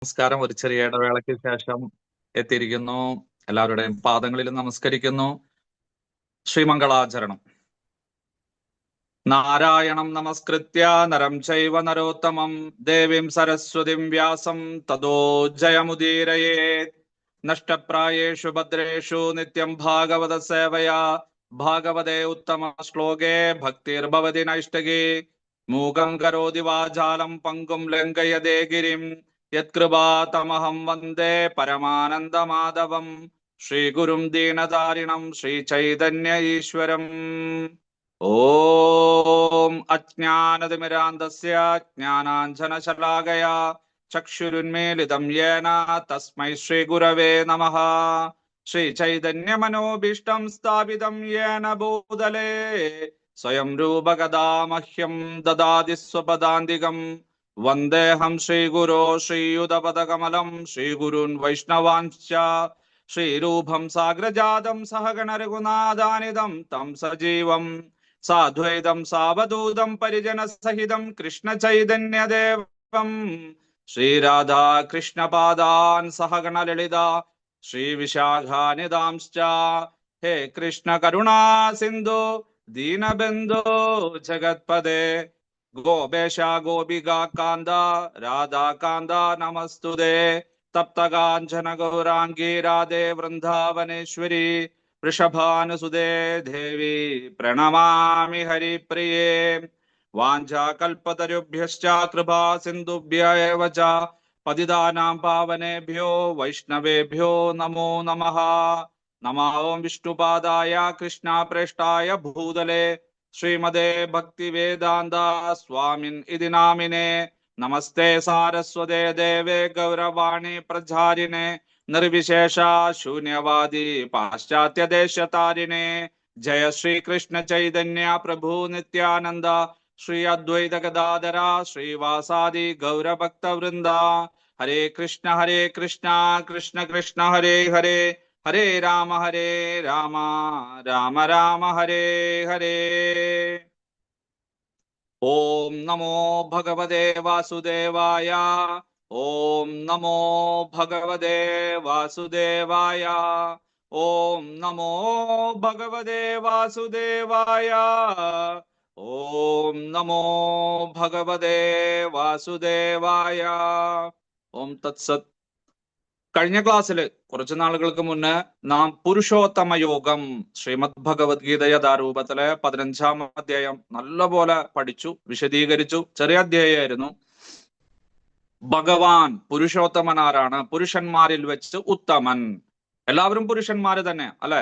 നമസ്കാരം. ഒരു ചെറിയ ഇടവേളയ്ക്ക് ശേഷം എത്തിയിരിക്കുന്നു. എല്ലാവരുടെയും പാദങ്ങളിൽ നമസ്കരിക്കുന്നു. ശ്രീമംഗളാചരണം. നാരായണം നമസ്കൃത്യ നരം ചൈവ നരോത്തമം ദേവീം സരസ്വതിം വ്യാസം തതോ ജയമുദീരയേത്. നഷ്ടപ്രായേഷു ഭദ്രേഷു നിത്യം ഭാഗവത സേവയാ ഭാഗവതേ ഉത്തമ ശ്ലോകേ ഭക്തിർഭവതി നൈഷ്ടകേ. മൂകം കരോതി വാചാലം പങ്കും ലംഘയതേ ഗിരിം യത്കൃപാതമഹം വന്ദേ പരമാനന്ദമാധവം. ശ്രീഗുരും ദീനതാരിണം ശ്രീചൈതന്യ ഈശ്വരം. ഓം അജ്ഞാനതിമിരാന്തസ്യ ജ്ഞാനാഞ്ജനശലാകയാ ചക്ഷുരുന്മീലിതം യേന തസ്മൈ ശ്രീഗുരവേ നമഃ. ശ്രീചൈതന്യമനോഭീഷ്ടം സ്ഥാപിതം യേന ഭൂതലേ സ്വയം രൂപഗദാ മഹ്യം ദദാതി സ്വപദാന്തികം. വന്ദേഹം ശ്രീഗുരോ ശ്രീയുതപദകമലം ശ്രീഗുരുൻ വൈഷ്ണവാംശ്ച ശ്രീരൂപം സാഗ്രജാതം സഹഗണ രഘുനാഥാനിതം തം സജീവം സാദ്വൈതം സാവധൂതം പരിജന സഹിതം കൃഷ്ണ ചൈതന്യദേവം ശ്രീരാധാ കൃഷ്ണപാദാൻ സഹഗണ ലളിത ശ്രീവിശാഖാനിതാംശ്ച. ഹേ കൃഷ്ണ കരുണാ സിന്ധു ദീനബന്ധോ ജഗത്പദേ ഗോപേശ ഗോപികാ കാന്ത രാധാകാന്ത നമസ്തുതേ. തപ്തകാഞ്ചന ഗൗരാംഗീ രാധേ വൃന്ദാവനേശ്വരി വൃഷഭാനുസുതേ ദേവി പ്രണമാമി ഹരിപ്രിയേ. വാഞ്ചാകൽപതരുഭ്യശ്ച കൃപാ സിന്ധുഭ്യ ഏവ ച പതിതാനാം പാവനേഭ്യോ വൈഷ്ണവേഭ്യോ നമോ നമഃ. നമോ വിഷ്ണുപാദായ കൃഷ്ണപ്രേഷ്ഠായ ഭൂതലേ ശ്രീമദേ ഭക്തിവേദാന്ത സ്വാമിൻ ഇതി നാമിനെ. നമസ്തേ സാരസ്വതേ ദേവേ ഗൗരവാണി പ്രചാരിണേ നിർവിശേഷ ശൂന്യവാദി പാശ്ചാത്യദേശതാരിണേ. ജയ ശ്രീകൃഷ്ണ ചൈതന്യ പ്രഭു നിത്യാനന്ദ ശ്രീ അദ്വൈത ഗദാധര ശ്രീവാസാദി ഗൗരഭക്തവൃന്ദ. ഹരേ കൃഷ്ണ കൃഷ്ണ കൃഷ്ണ ഹരേ ഹരേ ഹരേ രാമ രാമ രാമ ഹരേ ഹരേ. ഓം നമോ ഭഗവതേ വാസുദേവായ. ഓം നമോ ഭഗവതേ വാസുദേവായ. ഓം നമോ ഭഗവതേ വാസുദേവായ. ഓം നമോ ഭഗവതേ വാസുദേവായ. ഓം തത്സത്. കഴിഞ്ഞ ക്ലാസ്സിൽ കുറച്ചു നാളുകൾക്ക് മുന്നേ നാം പുരുഷോത്തമ യോഗം ശ്രീമദ് ഭഗവത്ഗീത യഥാരൂപത്തിലെ 15-ാം അധ്യായം നല്ലപോലെ പഠിച്ചു, വിശദീകരിച്ചു. ചെറിയ അധ്യായമായിരുന്നു. ഭഗവാൻ പുരുഷോത്തമൻ ആരാണ്? പുരുഷന്മാരിൽ വെച്ച് ഉത്തമൻ. എല്ലാവരും പുരുഷന്മാര് തന്നെ അല്ലെ?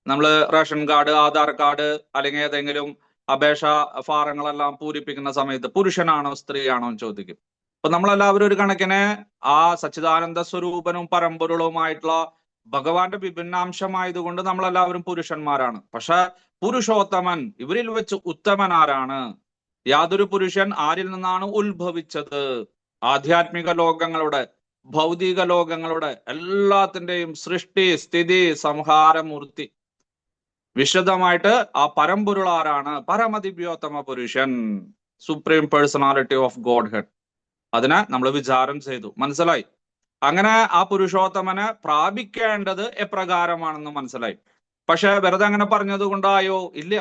നമ്മള് റേഷൻ കാർഡ്, ആധാർ കാർഡ് അല്ലെങ്കിൽ ഏതെങ്കിലും അപേക്ഷ ഫാറങ്ങളെല്ലാം പൂരിപ്പിക്കുന്ന സമയത്ത് പുരുഷനാണോ സ്ത്രീയാണോ എന്ന് ചോദിക്കും. അപ്പൊ നമ്മളെല്ലാവരും ഒരു കണക്കിന് ആ സച്ചിദാനന്ദ സ്വരൂപനും പരമ്പൊരുളുമായിട്ടുള്ള ഭഗവാന്റെ വിഭിന്നാംശമായതുകൊണ്ട് നമ്മളെല്ലാവരും പുരുഷന്മാരാണ്. പക്ഷെ പുരുഷോത്തമൻ, ഇവരിൽ വെച്ച് ഉത്തമൻ ആരാണ്? യാതൊരു പുരുഷൻ ആരിൽ നിന്നാണ് ഉത്ഭവിച്ചത്? ആധ്യാത്മിക ലോകങ്ങളുടെ, ഭൗതിക ലോകങ്ങളുടെ എല്ലാത്തിന്റെയും സൃഷ്ടി, സ്ഥിതി, സംഹാരമൂർത്തി വിശദമായിട്ട് ആ പരമ്പൊരുൾ ആരാണ്? പരമദിവ്യോത്തമ പുരുഷൻ, supreme personality of God head. അതിനെ നമ്മൾ വിചാരം ചെയ്തു, മനസ്സിലായി. അങ്ങനെ ആ പുരുഷോത്തമനെ പ്രാപിക്കേണ്ടത് എപ്രകാരമാണെന്ന് മനസ്സിലായി. പക്ഷെ വെറുതെ അങ്ങനെ പറഞ്ഞത് കൊണ്ടായോ? ഇല്ല.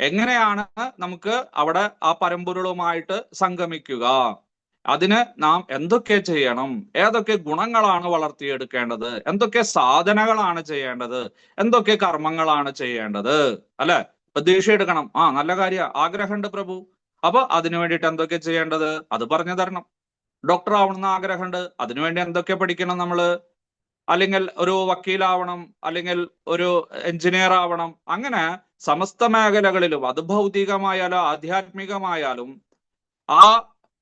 എങ്ങനെയാണ് നമുക്ക് അവിടെ ആ പരമ്പൊരുളുമായിട്ട് സംഗമിക്കുക? അതിന് നാം എന്തൊക്കെ ചെയ്യണം? ഏതൊക്കെ ഗുണങ്ങളാണ് വളർത്തിയെടുക്കേണ്ടത്? എന്തൊക്കെ സാധനകളാണ് ചെയ്യേണ്ടത്? എന്തൊക്കെ കർമ്മങ്ങളാണ് ചെയ്യേണ്ടത്? അല്ലെ? ദീക്ഷ എടുക്കണം, നല്ല കാര്യ, ആഗ്രഹമുണ്ട് പ്രഭു. അപ്പൊ അതിനു വേണ്ടിയിട്ട് എന്തൊക്കെ ചെയ്യേണ്ടത്? അത് പറഞ്ഞു തരണം. ഡോക്ടർ ആവണമെന്ന് ആഗ്രഹമുണ്ട്, അതിനുവേണ്ടി എന്തൊക്കെ പഠിക്കണം നമ്മള്? അല്ലെങ്കിൽ ഒരു വക്കീലാവണം, അല്ലെങ്കിൽ ഒരു എഞ്ചിനീയർ ആവണം. അങ്ങനെ സമസ്ത മേഖലകളിലും, അത് ഭൗതികമായാലും ആധ്യാത്മികമായാലും, ആ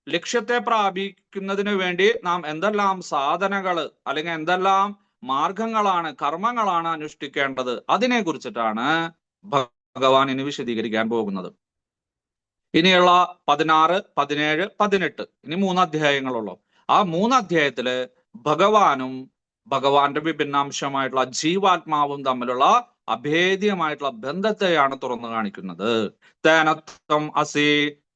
ലക്ഷ്യത്തെ പ്രാപിക്കുന്നതിന് വേണ്ടി നാം എന്തെല്ലാം സാധനങ്ങള് അല്ലെങ്കിൽ എന്തെല്ലാം മാർഗങ്ങളാണ്, കർമ്മങ്ങളാണ് അനുഷ്ഠിക്കേണ്ടത്? അതിനെ കുറിച്ചിട്ടാണ് ഭഗവാൻ ഇനി വിശദീകരിക്കാൻ പോകുന്നത്. ഇനിയുള്ള 16, 17, 18 ഇനി 3 അധ്യായങ്ങളുള്ളൂ. ആ 3 അധ്യായത്തില് ഭഗവാനും ഭഗവാന്റെ വിഭിന്നാംശമായിട്ടുള്ള ജീവാത്മാവും തമ്മിലുള്ള അഭേദ്യമായിട്ടുള്ള ബന്ധത്തെയാണ് തുറന്നു കാണിക്കുന്നത്. തേനത്വം അസി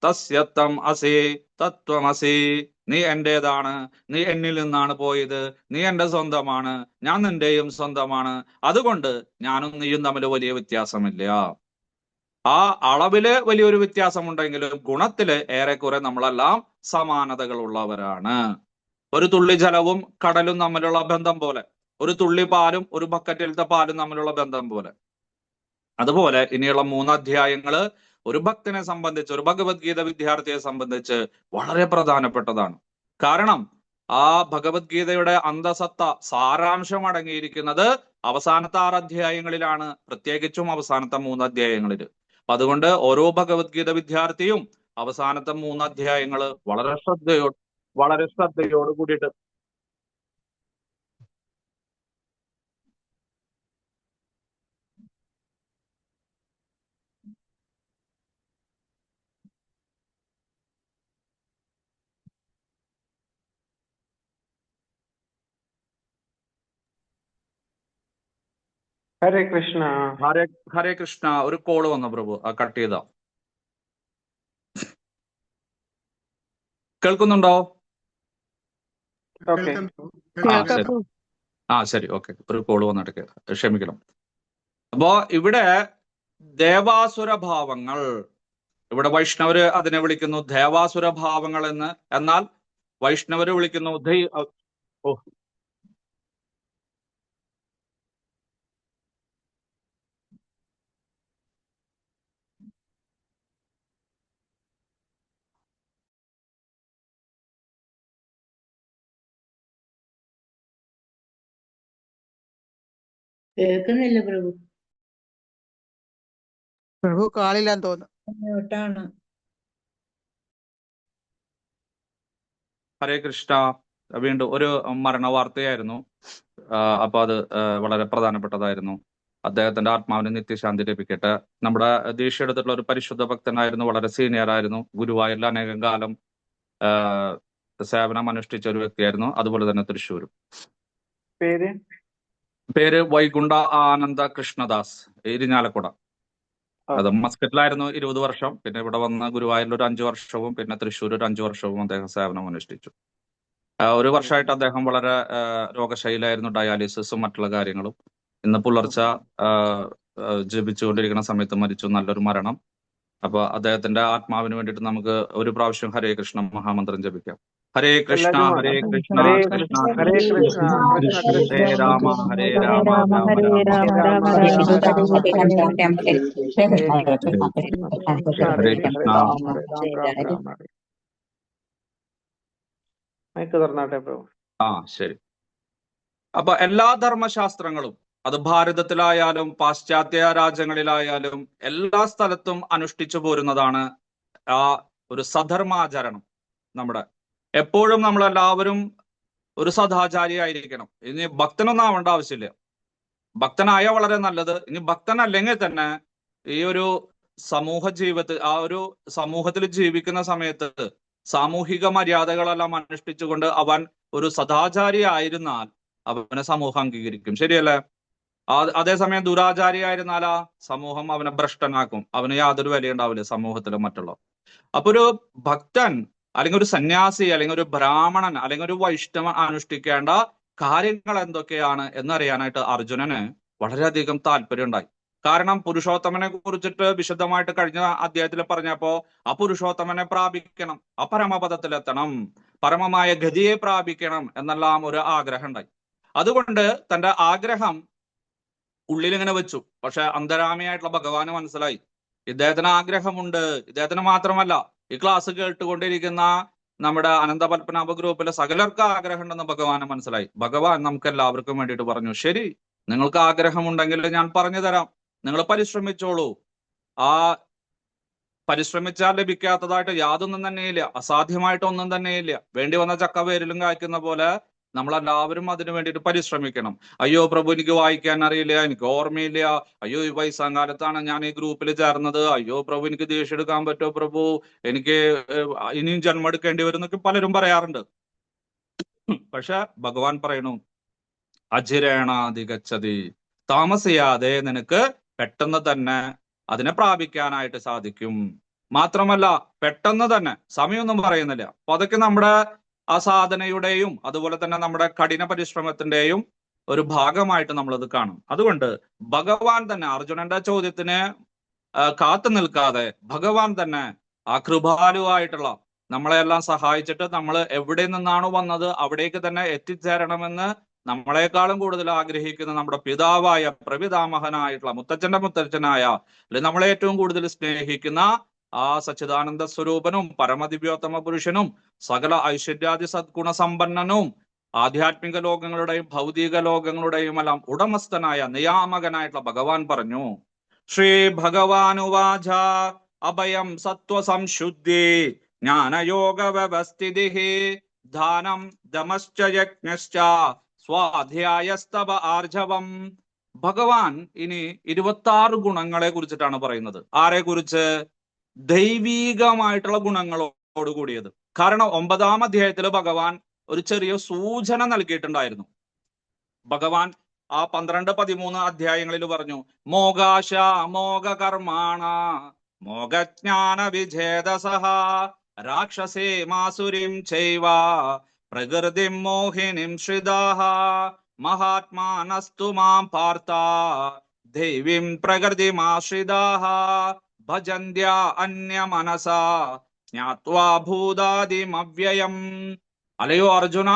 തസ്യത്വം അസി തത്വമസി. നീ എന്റേതാണ്, നീ എന്നിൽ നിന്നാണ് പോയത്, നീ എന്റെ സ്വന്തമാണ്, ഞാൻ നിന്റെയും സ്വന്തമാണ്. അതുകൊണ്ട് ഞാനും നീയും തമ്മിൽ വലിയ വ്യത്യാസമില്ല. ആ അളവില് വലിയൊരു വ്യത്യാസമുണ്ടെങ്കിലും ഗുണത്തില് ഏറെക്കുറെ നമ്മളെല്ലാം സമാനതകൾ ഉള്ളവരാണ്. ഒരു തുള്ളി ജലവും കടലും തമ്മിലുള്ള ബന്ധം പോലെ, ഒരു തുള്ളി പാലും ഒരു ബക്കറ്റിലത്തെ പാലും തമ്മിലുള്ള ബന്ധം പോലെ. അതുപോലെ ഇനിയുള്ള 3 അധ്യായങ്ങള് ഒരു ഭക്തനെ സംബന്ധിച്ച്, ഒരു ഭഗവത്ഗീത വിദ്യാർത്ഥിയെ സംബന്ധിച്ച് വളരെ പ്രധാനപ്പെട്ടതാണ്. കാരണം ആ ഭഗവത്ഗീതയുടെ അന്തസത്ത, സാരാംശം അടങ്ങിയിരിക്കുന്നത് അവസാനത്തെ 6 അധ്യായങ്ങളിലാണ്, പ്രത്യേകിച്ചും അവസാനത്തെ 3 അധ്യായങ്ങളിൽ. അതുകൊണ്ട് ഓരോ ഭഗവത്ഗീത വിദ്യാർത്ഥിയും അവസാനത്തെ 3 അധ്യായങ്ങള് വളരെ ശ്രദ്ധയോട് കൂടിയിട്ട്. ഹരേ കൃഷ്ണ. ഹരേ കൃഷ്ണ. ഒരു കോള് വന്നു പ്രഭു, കട്ട് ചെയ്ത. കേൾക്കുന്നുണ്ടോ? ഓക്കെ. ശരി, ഓക്കെ. ഒരു കോള് വന്നിട്ട് ക്ഷമിക്കണം. അപ്പോ ഇവിടെ ദേവാസുര ഭാവങ്ങൾ, ഇവിടെ വൈഷ്ണവര് അതിനെ വിളിക്കുന്നു ദേവാസുര ഭാവങ്ങൾ എന്ന്. എന്നാൽ വൈഷ്ണവര് വിളിക്കുന്നു കേൾക്കുന്നില്ല പ്രഭു. പ്രഭു കാളില്ലാന്ന് തോന്നുന്നു. ഹരേ കൃഷ്ണ. വീണ്ടും ഒരു മരണ വാർത്തയായിരുന്നു. അപ്പൊ അത് വളരെ പ്രധാനപ്പെട്ടതായിരുന്നു. അദ്ദേഹത്തിന്റെ ആത്മാവിന് നിത്യശാന്തി ലഭിക്കട്ടെ. നമ്മുടെ ദീക്ഷ എടുത്തിട്ടുള്ള ഒരു പരിശുദ്ധ ഭക്തനായിരുന്നു, വളരെ സീനിയർ ആയിരുന്നു, ഗുരുവായൂരിൽ അനേകം കാലം സേവനം അനുഷ്ഠിച്ച ഒരു വ്യക്തിയായിരുന്നു. അതുപോലെ തന്നെ തൃശ്ശൂരും. പേര് വൈകുണ്ഠ ആനന്ദ കൃഷ്ണദാസ്, ഇരിഞ്ഞാലക്കുട. അത് മസ്കറ്റിലായിരുന്നു 20 വർഷം. പിന്നെ ഇവിടെ വന്ന് ഗുരുവായൂരിൽ ഒരു 5 വർഷവും പിന്നെ തൃശ്ശൂർ ഒരു 5 വർഷവും അദ്ദേഹം സേവനം അനുഷ്ഠിച്ചു. ഒരു വർഷമായിട്ട് അദ്ദേഹം വളരെ രോഗശൈലിയായിരുന്നു, ഡയാലിസിസും മറ്റുള്ള കാര്യങ്ങളും. ഇന്ന് പുലർച്ച ജപിച്ചുകൊണ്ടിരിക്കുന്ന സമയത്ത് മരിച്ചു. നല്ലൊരു മരണം. അപ്പൊ അദ്ദേഹത്തിന്റെ ആത്മാവിന് വേണ്ടിയിട്ട് നമുക്ക് ഒരു പ്രാവശ്യം ഹരേ കൃഷ്ണ മഹാമന്ത്രം ജപിക്കാം. ഹരേ കൃഷ്ണ ഹരേ കൃഷ്ണ കൃഷ്ണ ഹരേ കൃഷ്ണ ഹരേ രാമ ഹരേ രാമ രാമ രാമ ഹരേ കൃഷ്ണ. ശരി. അപ്പൊ എല്ലാ ധർമ്മശാസ്ത്രങ്ങളും അത് ഭാരതത്തിലായാലും പാശ്ചാത്യ രാജ്യങ്ങളിലായാലും എല്ലാ സ്ഥലത്തും അനുഷ്ഠിച്ചു പോരുന്നതാണ് ആ ഒരു സധർമാചരണം. നമ്മുടെ എപ്പോഴും നമ്മളെല്ലാവരും ഒരു സദാചാരിയായിരിക്കണം. ഇനി ഭക്തനൊന്നും ആവേണ്ട ആവശ്യമില്ല. ഭക്തനായ വളരെ നല്ലത്. ഇനി ഭക്തനല്ലെങ്കിൽ തന്നെ ഈ ഒരു സമൂഹ ജീവിതത്തിൽ, ആ ഒരു സമൂഹത്തിൽ ജീവിക്കുന്ന സമയത്ത് സാമൂഹിക മര്യാദകളെല്ലാം അനുഷ്ഠിച്ചുകൊണ്ട് അവൻ ഒരു സദാചാരി ആയിരുന്നാൽ അവനെ സമൂഹം അംഗീകരിക്കും. ശരിയല്ലേ? അതേസമയം ദുരാചാരിയായിരുന്നാലാ സമൂഹം അവനെ ഭ്രഷ്ടനാക്കും. അവന് യാതൊരു വിലയുണ്ടാവില്ല സമൂഹത്തിലും മറ്റുള്ള. അപ്പൊ ഒരു ഭക്തൻ അല്ലെങ്കിൽ ഒരു സന്യാസി അല്ലെങ്കിൽ ഒരു ബ്രാഹ്മണൻ അല്ലെങ്കിൽ ഒരു വൈഷ്ണവൻ അനുഷ്ഠിക്കേണ്ട കാര്യങ്ങൾ എന്തൊക്കെയാണ് എന്നറിയാനായിട്ട് അർജുനന് വളരെയധികം താല്പര്യം ഉണ്ടായി. കാരണം പുരുഷോത്തമനെ കുറിച്ചിട്ട് വിശദമായിട്ട് കഴിഞ്ഞ അധ്യായത്തിൽ പറഞ്ഞപ്പോ ആ പുരുഷോത്തമനെ പ്രാപിക്കണം, ആ പരമപദത്തിലെത്തണം, പരമമായ ഗതിയെ പ്രാപിക്കണം എന്നെല്ലാം ഒരു ആഗ്രഹം ഉണ്ടായി. അതുകൊണ്ട് തന്റെ ആഗ്രഹം ഉള്ളിലിങ്ങനെ വെച്ചു. പക്ഷെ അന്തരാമിയായിട്ടുള്ള ഭഗവാന് മനസ്സിലായി ഇദ്ദേഹത്തിന് ആഗ്രഹമുണ്ട്. ഇദ്ദേഹത്തിന് മാത്രമല്ല, ഈ ക്ലാസ് കേട്ടുകൊണ്ടിരിക്കുന്ന നമ്മുടെ അനന്തപത്മനാഭ ഗ്രൂപ്പിലെ സകലർക്ക് ആഗ്രഹം ഉണ്ടെന്ന് ഭഗവാന് മനസ്സിലായി. ഭഗവാൻ നമുക്ക് എല്ലാവർക്കും വേണ്ടിയിട്ട് പറഞ്ഞു, ശരി, നിങ്ങൾക്ക് ആഗ്രഹമുണ്ടെങ്കിൽ ഞാൻ പറഞ്ഞു തരാം, നിങ്ങൾ പരിശ്രമിച്ചോളൂ. ആ പരിശ്രമിച്ചാൽ ലഭിക്കാത്തതായിട്ട് യാതൊന്നും തന്നെയില്ല, അസാധ്യമായിട്ടൊന്നും തന്നെയില്ല. വേണ്ടി വന്ന ചക്ക വേരിലും കായ്ക്കുന്ന പോലെ നമ്മളെല്ലാവരും അതിനു വേണ്ടിയിട്ട് പരിശ്രമിക്കണം. അയ്യോ പ്രഭു, എനിക്ക് വായിക്കാൻ അറിയില്ല, എനിക്ക് ഓർമ്മയില്ല, അയ്യോ ഈ വയസ്സാം കാലത്താണ് ഞാൻ ഈ ഗ്രൂപ്പിൽ ചേർന്നത്, അയ്യോ പ്രഭു എനിക്ക് ദേഷ്യം എടുക്കാൻ പറ്റുമോ പ്രഭു, എനിക്ക് ഇനിയും ജന്മം എടുക്കേണ്ടി വരും എന്നൊക്കെ പലരും പറയാറുണ്ട്. പക്ഷെ ഭഗവാൻ പറയണു, അജിരേണാധികച്ചതി, താമസിയാതെ നിനക്ക് പെട്ടെന്ന് തന്നെ അതിനെ പ്രാപിക്കാനായിട്ട് സാധിക്കും. മാത്രമല്ല പെട്ടെന്ന് തന്നെ, സമയമൊന്നും പറയുന്നില്ല. അപ്പൊ അതൊക്കെ നമ്മുടെ ആ സാധനയുടെയും അതുപോലെ തന്നെ നമ്മുടെ കഠിന പരിശ്രമത്തിന്റെയും ഒരു ഭാഗമായിട്ട് നമ്മളത് കാണും. അതുകൊണ്ട് ഭഗവാൻ തന്നെ അർജുനന്റെ ചോദ്യത്തിന് കാത്തു നിൽക്കാതെ ഭഗവാൻ തന്നെ ആ കൃപാലുവായിട്ടുള്ള നമ്മളെല്ലാം സഹായിച്ചിട്ട് നമ്മൾ എവിടെ നിന്നാണോ വന്നത് അവിടേക്ക് തന്നെ എത്തിച്ചേരണമെന്ന് നമ്മളെക്കാളും കൂടുതൽ ആഗ്രഹിക്കുന്ന നമ്മുടെ പിതാവായ പ്രപിതാമഹനായിട്ടുള്ള മുത്തച്ഛന്റെ മുത്തച്ഛനായ, അല്ലെങ്കിൽ നമ്മളെ ഏറ്റവും കൂടുതൽ സ്നേഹിക്കുന്ന ആ സച്ചിദാനന്ദ സ്വരൂപനും പരമദിവ്യോത്തമ പുരുഷനും സകല ഐശ്വര്യാദി സദ്ഗുണ സമ്പന്നനും ആധ്യാത്മിക ലോകങ്ങളുടെയും ഭൗതിക ലോകങ്ങളുടെയും എല്ലാം ഉടമസ്ഥനായ നിയാമകനായിട്ടുള്ള ഭഗവാൻ പറഞ്ഞു. ശ്രീ ഭഗവാനുവാച അഭയം സത്വസംശുദ്ധി ജ്ഞാനയോഗ വ്യവസ്ഥിതി ധാനം ദമശ്ച യജ്ഞശ്ച സ്വാധ്യായസ്തവ ആർജവം. ഭഗവാൻ ഇനി 26 ഗുണങ്ങളെ കുറിച്ചിട്ടാണ് പറയുന്നത്. ആരെ കുറിച്ച്? ദൈവീകമായിട്ടുള്ള ഗുണങ്ങളോട് കൂടിയത്. കാരണം 9-ാം അധ്യായത്തിൽ ഭഗവാൻ ഒരു ചെറിയ സൂചന നൽകിയിട്ടുണ്ടായിരുന്നു. ഭഗവാൻ ആ 12-13 അധ്യായങ്ങളിൽ പറഞ്ഞു, മോകാശ മോക കർമാണ മോകജ്ഞാന വിഛേദസഹ രാക്ഷസേ മാസുരിം ചൈവ പ്രകൃതിം മോഹിനിം ശ്രിതാഹ മഹാത്മാനസ്തു മാം പാർത്ഥ ദൈവീം പ്രകൃതിമാശ്രിതാഹ ഭജന്ത്യ അന്യമനസ ജ്ഞാത്വാ ഭൂതാദിമവ്യയം. അല്ലയോ അർജുന,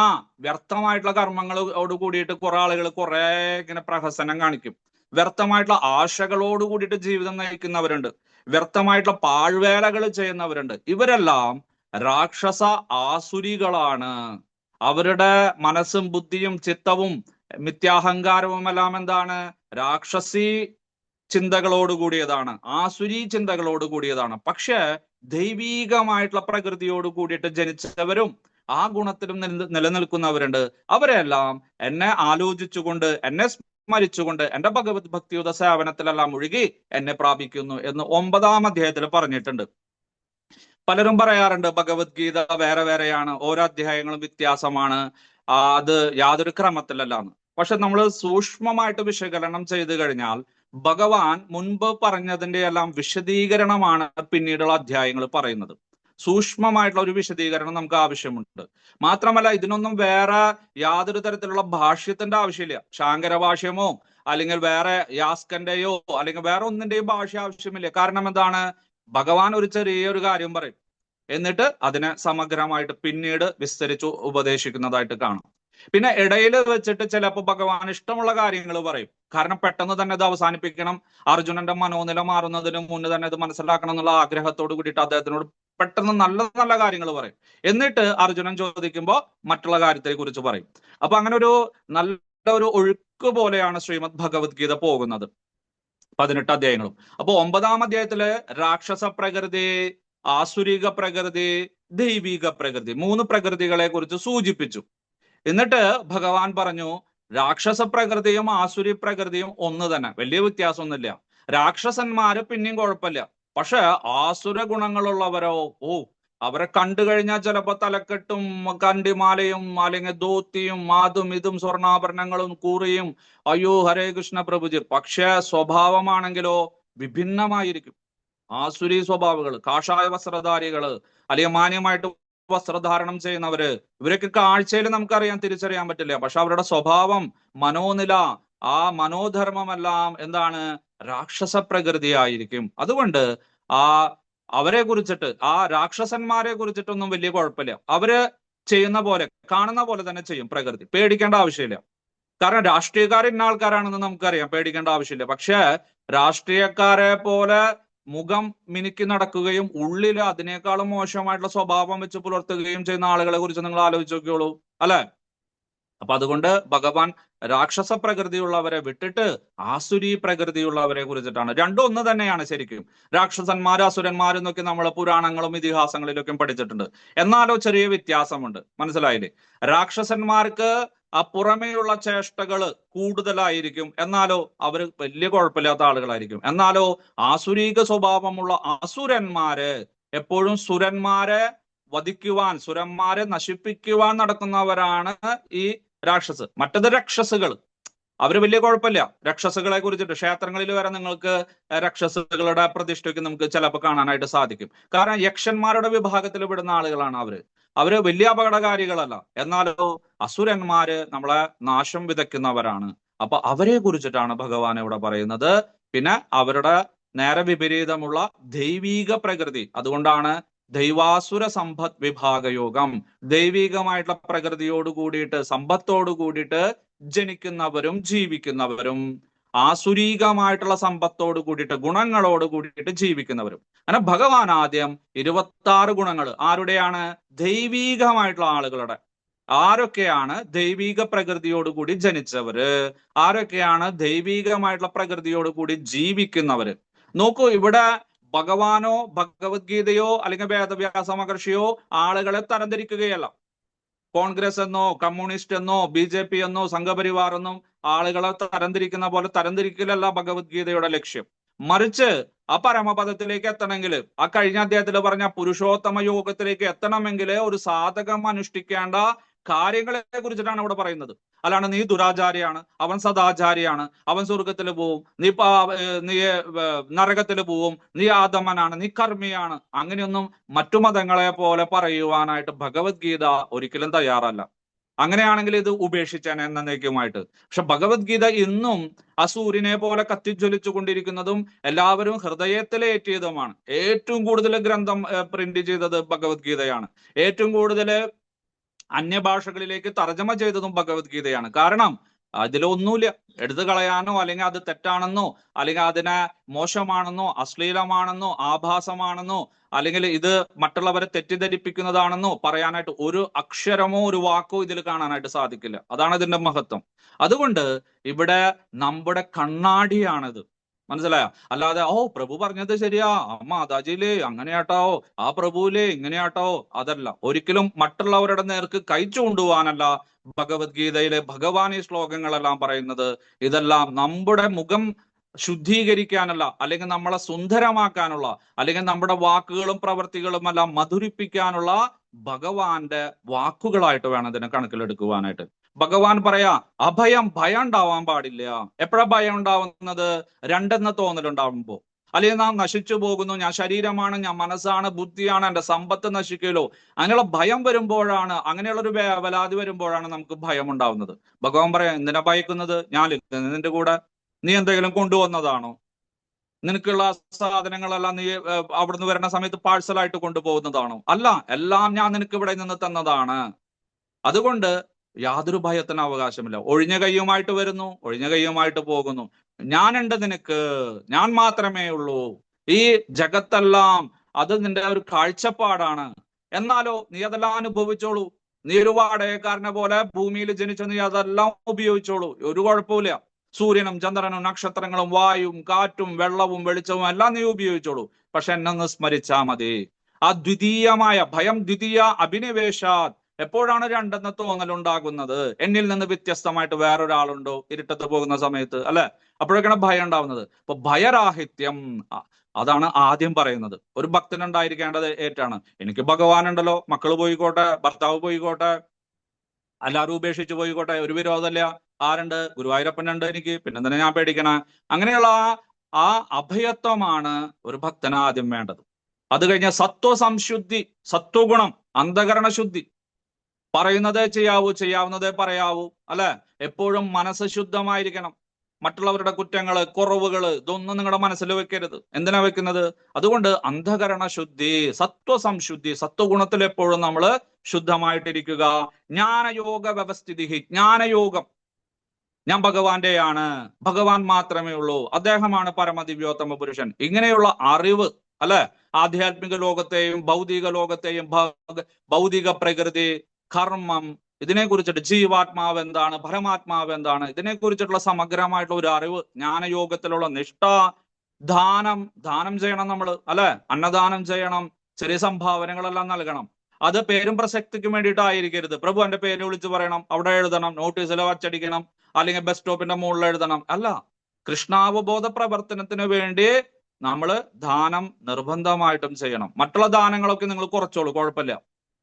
വ്യർത്ഥമായിട്ടുള്ള കർമ്മങ്ങളോട് കൂടിയിട്ട് കുറെ ആളുകൾ കുറെ ഇങ്ങനെ പ്രഹസനം കാണിക്കും. വ്യർത്ഥമായിട്ടുള്ള ആശകളോട് കൂടിയിട്ട് ജീവിതം നയിക്കുന്നവരുണ്ട്. വ്യർത്ഥമായിട്ടുള്ള പാഴ്വേലകൾ ചെയ്യുന്നവരുണ്ട്. ഇവരെല്ലാം രാക്ഷസ ആസുരികളാണ്. അവരുടെ മനസ്സും ബുദ്ധിയും ചിത്തവും മിഥ്യാഹങ്കാരവും എല്ലാം എന്താണ്? രാക്ഷസി ചിന്തകളോട് കൂടിയതാണ്, ആസുരി ചിന്തകളോട് കൂടിയതാണ്. പക്ഷെ ദൈവീകമായിട്ടുള്ള പ്രകൃതിയോട് കൂടിയിട്ട് ജനിച്ചവരും ആ ഗുണത്തിലും നിലനിൽക്കുന്നവരുണ്ട്. അവരെല്ലാം എന്നെ ആലോചിച്ചുകൊണ്ട്, എന്നെ സ്മരിച്ചുകൊണ്ട് എന്റെ ഭഗവത് ഭക്തിയുത സേവനത്തിലെല്ലാം മുഴുകി എന്നെ പ്രാപിക്കുന്നു എന്ന് 9-ാം അധ്യായത്തിൽ പറഞ്ഞിട്ടുണ്ട്. പലരും പറയാറുണ്ട് ഭഗവത്ഗീത വേറെ വേറെയാണ്, ഓരോ അധ്യായങ്ങളും വ്യത്യാസമാണ്, അത് യാതൊരു ക്രമത്തിലല്ലാന്ന്. പക്ഷെ നമ്മൾ സൂക്ഷ്മമായിട്ട് വിശകലനം ചെയ്തു കഴിഞ്ഞാൽ ഭഗവാൻ മുൻപ് പറഞ്ഞതിന്റെ എല്ലാം വിശദീകരണമാണ് പിന്നീടുള്ള അധ്യായങ്ങൾ പറയുന്നത്. സൂക്ഷ്മമായിട്ടുള്ള ഒരു വിശദീകരണം നമുക്ക് ആവശ്യമുണ്ട്. മാത്രമല്ല ഇതിനൊന്നും വേറെ യാതൊരു തരത്തിലുള്ള ഭാഷ്യത്തിന്റെ ആവശ്യമില്ല. ശാങ്കര ഭാഷ്യമോ അല്ലെങ്കിൽ വേറെ യാസ്കന്റെയോ അല്ലെങ്കിൽ വേറെ ഒന്നിന്റെയും ഭാഷ ആവശ്യമില്ല. കാരണം എന്താണ്? ഭഗവാൻ ഒരു ചെറിയൊരു കാര്യം പറയും, എന്നിട്ട് അതിനെ സമഗ്രമായിട്ട് പിന്നീട് വിസ്തരിച്ചു ഉപദേശിക്കുന്നതായിട്ട് കാണാം. പിന്നെ ഇടയിൽ വെച്ചിട്ട് ചിലപ്പോൾ ഭഗവാൻ ഇഷ്ടമുള്ള കാര്യങ്ങൾ പറയും. കാരണം പെട്ടെന്ന് തന്നെ ഇത് അവസാനിപ്പിക്കണം, അർജുനന്റെ മനോനില മാറുന്നതിന് മുന്നേ തന്നെ ഇത് മനസ്സിലാക്കണം എന്നുള്ള ആഗ്രഹത്തോട് കൂടിയിട്ട് അദ്ദേഹത്തിനോട് പെട്ടെന്ന് നല്ല നല്ല കാര്യങ്ങൾ പറയും. എന്നിട്ട് അർജുനൻ ചോദിക്കുമ്പോൾ മറ്റുള്ള കാര്യത്തെ കുറിച്ച് പറയും. അപ്പൊ അങ്ങനെ ഒരു നല്ല ഒരു ഒഴുക്ക് പോലെയാണ് ശ്രീമദ് ഭഗവത്ഗീത പോകുന്നത്, 18 അധ്യായങ്ങളും. അപ്പൊ 9-ാം അധ്യായത്തില് രാക്ഷസ പ്രകൃതി, ആസുരിക പ്രകൃതി, ദൈവിക പ്രകൃതി, 3 പ്രകൃതികളെ കുറിച്ച് സൂചിപ്പിച്ചു. എന്നിട്ട് ഭഗവാൻ പറഞ്ഞു, രാക്ഷസ പ്രകൃതിയും ആസുരി പ്രകൃതിയും ഒന്ന് തന്നെ, വലിയ വ്യത്യാസമൊന്നുമില്ല. രാക്ഷസന്മാര് പിന്നെയും കുഴപ്പമില്ല. പക്ഷെ ആസുര ഗുണങ്ങളുള്ളവരോ, അവരെ കണ്ടു കഴിഞ്ഞാൽ ചിലപ്പോ തലക്കെട്ടും കണ്ടിമാലയും അല്ലെങ്കിൽ ധോത്തിയും അതും ഇതും സ്വർണ്ണാഭരണങ്ങളും കൂറിയും, അയ്യോ ഹരേ കൃഷ്ണ പ്രഭുജി. പക്ഷെ സ്വഭാവമാണെങ്കിലോ വിഭിന്നമായിരിക്കും. ആസുരി സ്വഭാവങ്ങൾ, കാഷായ വസ്ത്രധാരികള് അല്ലെങ്കിൽ മാന്യമായിട്ട് വസ്ത്രധാരണം ചെയ്യുന്നവര്, ഇവരൊക്കെ കാഴ്ചയിൽ നമുക്കറിയാൻ തിരിച്ചറിയാൻ പറ്റില്ല. പക്ഷെ അവരുടെ സ്വഭാവം, മനോനില, ആ മനോധർമ്മമെല്ലാം എന്താണ്? രാക്ഷസ പ്രകൃതിയായിരിക്കും. അതുകൊണ്ട് അവരെ കുറിച്ചിട്ട്, ആ രാക്ഷസന്മാരെ കുറിച്ചിട്ടൊന്നും വലിയ കുഴപ്പമില്ല. അവര് ചെയ്യുന്ന പോലെ, കാണുന്ന പോലെ തന്നെ ചെയ്യും പ്രകൃതി. പേടിക്കേണ്ട ആവശ്യമില്ല. കാരണം രാഷ്ട്രീയക്കാർ ഇന്ന ആൾക്കാരാണെന്ന് നമുക്കറിയാം, പേടിക്കേണ്ട ആവശ്യമില്ല. പക്ഷെ രാഷ്ട്രീയക്കാരെ പോലെ മുഖം മിനുക്കി നടക്കുകയും ഉള്ളിൽ അതിനേക്കാളും മോശമായിട്ടുള്ള സ്വഭാവം വെച്ച് പുലർത്തുകയും ചെയ്യുന്ന ആളുകളെ കുറിച്ച് നിങ്ങൾ ആലോചിച്ച് നോക്കിയോളൂ, അല്ലെ? അപ്പൊ അതുകൊണ്ട് ഭഗവാൻ രാക്ഷസ പ്രകൃതിയുള്ളവരെ വിട്ടിട്ട് ആസുരി പ്രകൃതിയുള്ളവരെ കുറിച്ചിട്ടാണ്. രണ്ടും ഒന്ന് തന്നെയാണ് ശരിക്കും. രാക്ഷസന്മാരും അസുരന്മാരും എന്നൊക്കെ നമ്മൾ പുരാണങ്ങളും ഇതിഹാസങ്ങളിലൊക്കെ പഠിച്ചിട്ടുണ്ട്. എന്നാലോ ചെറിയ വ്യത്യാസമുണ്ട്, മനസ്സിലായില്ലേ? രാക്ഷസന്മാർക്ക് പുറമേയുള്ള ചേഷ്ടകള് കൂടുതലായിരിക്കും, എന്നാലോ അവർ വലിയ കുഴപ്പമില്ലാത്ത ആളുകളായിരിക്കും. എന്നാലോ ആസുരീക സ്വഭാവമുള്ള അസുരന്മാര് എപ്പോഴും സുരന്മാരെ വധിക്കുവാൻ, സുരന്മാരെ നശിപ്പിക്കുവാൻ നടക്കുന്നവരാണ് ഈ രാക്ഷസ്. മറ്റത് രക്ഷസുകൾ, അവര് വലിയ കുഴപ്പമില്ല. രക്ഷസുകളെ കുറിച്ചിട്ട് ക്ഷേത്രങ്ങളിൽ വരെ നിങ്ങൾക്ക് രക്ഷസുകളുടെ പ്രതിഷ്ഠയ്ക്ക് നമുക്ക് ചിലപ്പോൾ കാണാനായിട്ട് സാധിക്കും. കാരണം യക്ഷന്മാരുടെ വിഭാഗത്തിൽ പെടുന്ന ആളുകളാണ് അവര് വലിയ അപകടകാരികളല്ല. എന്നാലോ അസുരന്മാര് നമ്മളെ നാശം വിതയ്ക്കുന്നവരാണ്. അപ്പൊ അവരെ കുറിച്ചിട്ടാണ് ഭഗവാൻ ഇവിടെ പറയുന്നത്. പിന്നെ അവരുടെ നേരെ വിപരീതമുള്ള ദൈവീക പ്രകൃതി, അതുകൊണ്ടാണ് ദൈവാസുര സമ്പദ് വിഭാഗയോഗം. ദൈവികമായിട്ടുള്ള പ്രകൃതിയോട് കൂടിയിട്ട്, സമ്പത്തോട് കൂടിയിട്ട് ജനിക്കുന്നവരും ജീവിക്കുന്നവരും, ആസുരീകമായിട്ടുള്ള സമ്പത്തോട് കൂടിയിട്ട്, ഗുണങ്ങളോട് കൂടിയിട്ട് ജീവിക്കുന്നവരും. അങ്ങനെ ഭഗവാൻ ആദ്യം 26 ഗുണങ്ങൾ ആരുടെയാണ്? ദൈവീകമായിട്ടുള്ള ആളുകളുടെ. ആരൊക്കെയാണ് ദൈവിക പ്രകൃതിയോട് കൂടി ജനിച്ചവര്, ആരൊക്കെയാണ് ദൈവികമായിട്ടുള്ള പ്രകൃതിയോട് കൂടി ജീവിക്കുന്നവര്. നോക്കൂ, ഇവിടെ ഭഗവാനോ ഭഗവത്ഗീതയോ അല്ലെങ്കിൽ വേദവ്യാസ മഹർഷിയോ ആളുകളെ തരംതിരിക്കുകയല്ല. കോൺഗ്രസ് എന്നോ കമ്മ്യൂണിസ്റ്റ് എന്നോ BJP എന്നോ സംഘപരിവാർ എന്നും ആളുകളെ തരംതിരിക്കുന്ന പോലെ തരംതിരിക്കലല്ല ഭഗവത്ഗീതയുടെ ലക്ഷ്യം. മറിച്ച് ആ പരമപദത്തിലേക്ക് എത്തണമെങ്കിൽ, ആ കഴിഞ്ഞ അധ്യായത്തിൽ പറഞ്ഞ പുരുഷോത്തമ യോഗത്തിലേക്ക് എത്തണമെങ്കിൽ ഒരു സാധകം അനുഷ്ഠിക്കേണ്ട കാര്യങ്ങളെ കുറിച്ചിട്ടാണ് ഇവിടെ പറയുന്നത്. അല്ലാണ്ട് നീ ദുരാചാരിയാണ്, അവൻ സദാചാരിയാണ്, അവൻ സ്വർഗത്തിൽ പോവും, നീ നരകത്തിൽ പോവും, നീ ആദമനാണ്, നീ കർമ്മിയാണ്, അങ്ങനെയൊന്നും മറ്റു മതങ്ങളെ പോലെ പറയുവാനായിട്ട് ഭഗവത്ഗീത ഒരിക്കലും തയ്യാറല്ല. അങ്ങനെയാണെങ്കിൽ ഇത് ഉപേക്ഷിച്ചാണ് എന്നേക്കുമായിട്ട്. പക്ഷെ ഭഗവത്ഗീത ഇന്നും ആ സൂര്യനെ പോലെ കത്തിജ്വലിച്ചു കൊണ്ടിരിക്കുന്നതും എല്ലാവരും ഹൃദയത്തിലേറ്റിയതുമാണ്. ഏറ്റവും കൂടുതൽ ഗ്രന്ഥം പ്രിന്റ് ചെയ്തത് ഭഗവത്ഗീതയാണ്. ഏറ്റവും കൂടുതൽ അന്യഭാഷകളിലേക്ക് തർജ്ജമ ചെയ്തതും ഭഗവത്ഗീതയാണ്. കാരണം അതിലൊന്നുമില്ല എടുത്തു കളയാനോ അല്ലെങ്കിൽ അത് തെറ്റാണെന്നോ അല്ലെങ്കിൽ അതിനെ മോശമാണെന്നോ അശ്ലീലമാണെന്നോ ആഭാസമാണെന്നോ അല്ലെങ്കിൽ ഇത് മറ്റുള്ളവരെ തെറ്റിദ്ധരിപ്പിക്കുന്നതാണെന്നോ പറയാനായിട്ട് ഒരു അക്ഷരമോ ഒരു വാക്കോ ഇതിൽ കാണാനായിട്ട് സാധിക്കില്ല. അതാണ് ഇതിന്റെ മഹത്വം. അതുകൊണ്ട് ഇവിടെ നമ്മുടെ കണ്ണാടിയാണിത്. മനസ്സിലായോ? അല്ലാതെ ഓ പ്രഭു പറഞ്ഞത് ശരിയാ, മാതാജിയിലേ അങ്ങനെയാട്ടോ, ആ പ്രഭുവിലേ ഇങ്ങനെയാട്ടോ, അതല്ല. ഒരിക്കലും മറ്റുള്ളവരുടെ നേർക്ക് കൈ ചൂണ്ടുവാനല്ല ഭഗവത്ഗീതയിലെ ഭഗവാൻ ഈ ശ്ലോകങ്ങളെല്ലാം പറയുന്നത്. ഇതെല്ലാം നമ്മുടെ മുഖം ശുദ്ധീകരിക്കാനല്ല, അല്ലെങ്കിൽ നമ്മളെ സുന്ദരമാക്കാനുള്ള, അല്ലെങ്കിൽ നമ്മുടെ വാക്കുകളും പ്രവൃത്തികളും എല്ലാം മധുരിപ്പിക്കാനുള്ള ഭഗവാന്റെ വാക്കുകളായിട്ട് വേണം ഇതിനെ കണക്കിലെടുക്കുവാനായിട്ട്. ഭഗവാൻ പറയാ അഭയം, ഭയം ഉണ്ടാവാൻ പാടില്ല. എപ്പോഴാ ഭയം ഉണ്ടാവുന്നത്? രണ്ടെന്ന തോന്നലുണ്ടാവുമ്പോ. അല്ലെങ്കിൽ നാം നശിച്ചു പോകുന്നു, ഞാൻ ശരീരമാണ്, ഞാൻ മനസ്സാണ്, ബുദ്ധിയാണ്, എന്റെ സമ്പത്ത് നശിക്കലോ, അങ്ങനെയുള്ള ഭയം വരുമ്പോഴാണ്, അങ്ങനെയുള്ള ഒരു വേവലാതി വരുമ്പോഴാണ് നമുക്ക് ഭയം ഉണ്ടാവുന്നത്. ഭഗവാൻ പറയാം എന്തിനാ ഭയക്കുന്നത്? ഞാനില്ല നിന്റെ കൂടെ. നീ എന്തെങ്കിലും കൊണ്ടുവന്നതാണോ? നിനക്കുള്ള സാധനങ്ങളെല്ലാം നീ അവിടുന്ന് വരുന്ന സമയത്ത് പാഴ്സലായിട്ട് കൊണ്ടുപോകുന്നതാണോ? അല്ല, എല്ലാം ഞാൻ നിനക്ക് ഇവിടെ നിന്ന് തന്നതാണ്. അതുകൊണ്ട് യാതൊരു ഭയത്തിന് അവകാശമില്ല. ഒഴിഞ്ഞ കൈയുമായിട്ട് വരുന്നു, ഒഴിഞ്ഞ കൈയുമായിട്ട് പോകുന്നു. ഞാനുണ്ട് നിനക്ക്, ഞാൻ മാത്രമേ ഉള്ളൂ. ഈ ജഗത്തെല്ലാം അത് നിന്റെ ഒരു കാഴ്ചപ്പാടാണ്. എന്നാലോ നീ അതെല്ലാം അനുഭവിച്ചോളൂ. നീ ഒരു വാടകക്കാരനെ പോലെ ഭൂമിയിൽ ജനിച്ച നീ അതെല്ലാം ഉപയോഗിച്ചോളൂ, ഒരു കുഴപ്പമില്ല. സൂര്യനും ചന്ദ്രനും നക്ഷത്രങ്ങളും വായും കാറ്റും വെള്ളവും വെളിച്ചവും എല്ലാം നീ ഉപയോഗിച്ചോളൂ. പക്ഷെ എന്നൊന്ന് സ്മരിച്ചാ മതി. ആ ദ്വിതീയമായ ഭയം, ദ്വിതീയ അഭിനിവേശാത്. എപ്പോഴാണ് രണ്ടെന്ന തോന്നലുണ്ടാകുന്നത്? എന്നിൽ നിന്ന് വ്യത്യസ്തമായിട്ട് വേറൊരാളുണ്ടോ ഇരുട്ടത്ത് പോകുന്ന സമയത്ത്, അല്ലെ? അപ്പോഴൊക്കെയാണ് ഭയം ഉണ്ടാവുന്നത്. അപ്പൊ ഭയരാഹിത്യം, അതാണ് ആദ്യം പറയുന്നത്. ഒരു ഭക്തനുണ്ടായിരിക്കേണ്ടത് ഏറ്റാണ്. എനിക്ക് ഭഗവാനുണ്ടല്ലോ, മക്കള് പോയിക്കോട്ടെ, ഭർത്താവ് പോയിക്കോട്ടെ, എല്ലാവരും ഉപേക്ഷിച്ച് പോയിക്കോട്ടെ, ഒരു വിരോധമില്ല. ആരുണ്ട്? ഗുരുവായൂരപ്പനുണ്ട് എനിക്ക്, പിന്നെ തന്നെ ഞാൻ പേടിക്കണ. അങ്ങനെയുള്ള ആ അഭയത്വമാണ് ഒരു ഭക്തന് ആദ്യം വേണ്ടത്. അത് കഴിഞ്ഞ സത്വസംശുദ്ധി, സത്വഗുണം, അന്ധകരണ ശുദ്ധി. പറയുന്നതേ ചെയ്യാവൂ, ചെയ്യാവുന്നതേ പറയാവൂ, അല്ലെ? എപ്പോഴും മനസ്സ് ശുദ്ധമായിരിക്കണം. മറ്റുള്ളവരുടെ കുറ്റങ്ങള്, കുറവുകള് ഇതൊന്നും നിങ്ങളുടെ മനസ്സിൽ വെക്കരുത്. എന്തിനാ വെക്കുന്നത്? അതുകൊണ്ട് അന്ധകരണ ശുദ്ധി, സത്വസംശുദ്ധി, സത്വഗുണത്തിൽ എപ്പോഴും നമ്മൾ ശുദ്ധമായിട്ടിരിക്കുക. ജ്ഞാനയോഗ വ്യവസ്ഥിതി, ജ്ഞാനയോഗം. ഞാൻ ഭഗവാന്റെയാണ്, ഭഗവാൻ മാത്രമേ ഉള്ളൂ, അദ്ദേഹമാണ് പരമദിവ്യോത്തമ പുരുഷൻ. ഇങ്ങനെയുള്ള അറിവ്, അല്ലെ? ആധ്യാത്മിക ലോകത്തെയും ഭൗതിക ലോകത്തെയും, ഭൗതിക പ്രകൃതി, കർമ്മം, ഇതിനെ കുറിച്ചിട്ട് ജീവാത്മാവ് എന്താണ്, പരമാത്മാവ് എന്താണ്, ഇതിനെ കുറിച്ചിട്ടുള്ള സമഗ്രമായിട്ടുള്ള ഒരു അറിവ്, ജ്ഞാനയോഗത്തിലുള്ള നിഷ്ഠ. ദാനം ചെയ്യണം നമ്മൾ, അല്ലെ? അന്നദാനം ചെയ്യണം, ചെറിയ സംഭാവനകളെല്ലാം നൽകണം. അത് പേരും പ്രസക്തിക്ക് വേണ്ടിയിട്ടായിരിക്കരുത്. പ്രഭു എന്റെ പേര് വിളിച്ച് പറയണം, അവിടെ എഴുതണം, നോട്ടീസിൽ അച്ചടിക്കണം, അല്ലെങ്കിൽ ബസ് സ്റ്റോപ്പിന്റെ മുകളിൽ എഴുതണം. അല്ല, കൃഷ്ണാവബോധ പ്രവർത്തനത്തിന് വേണ്ടി നമ്മൾ ദാനം നിർബന്ധമായിട്ടും ചെയ്യണം. മറ്റുള്ള ദാനങ്ങളൊക്കെ നിങ്ങൾ കുറച്ചോളൂ, കുഴപ്പമില്ല.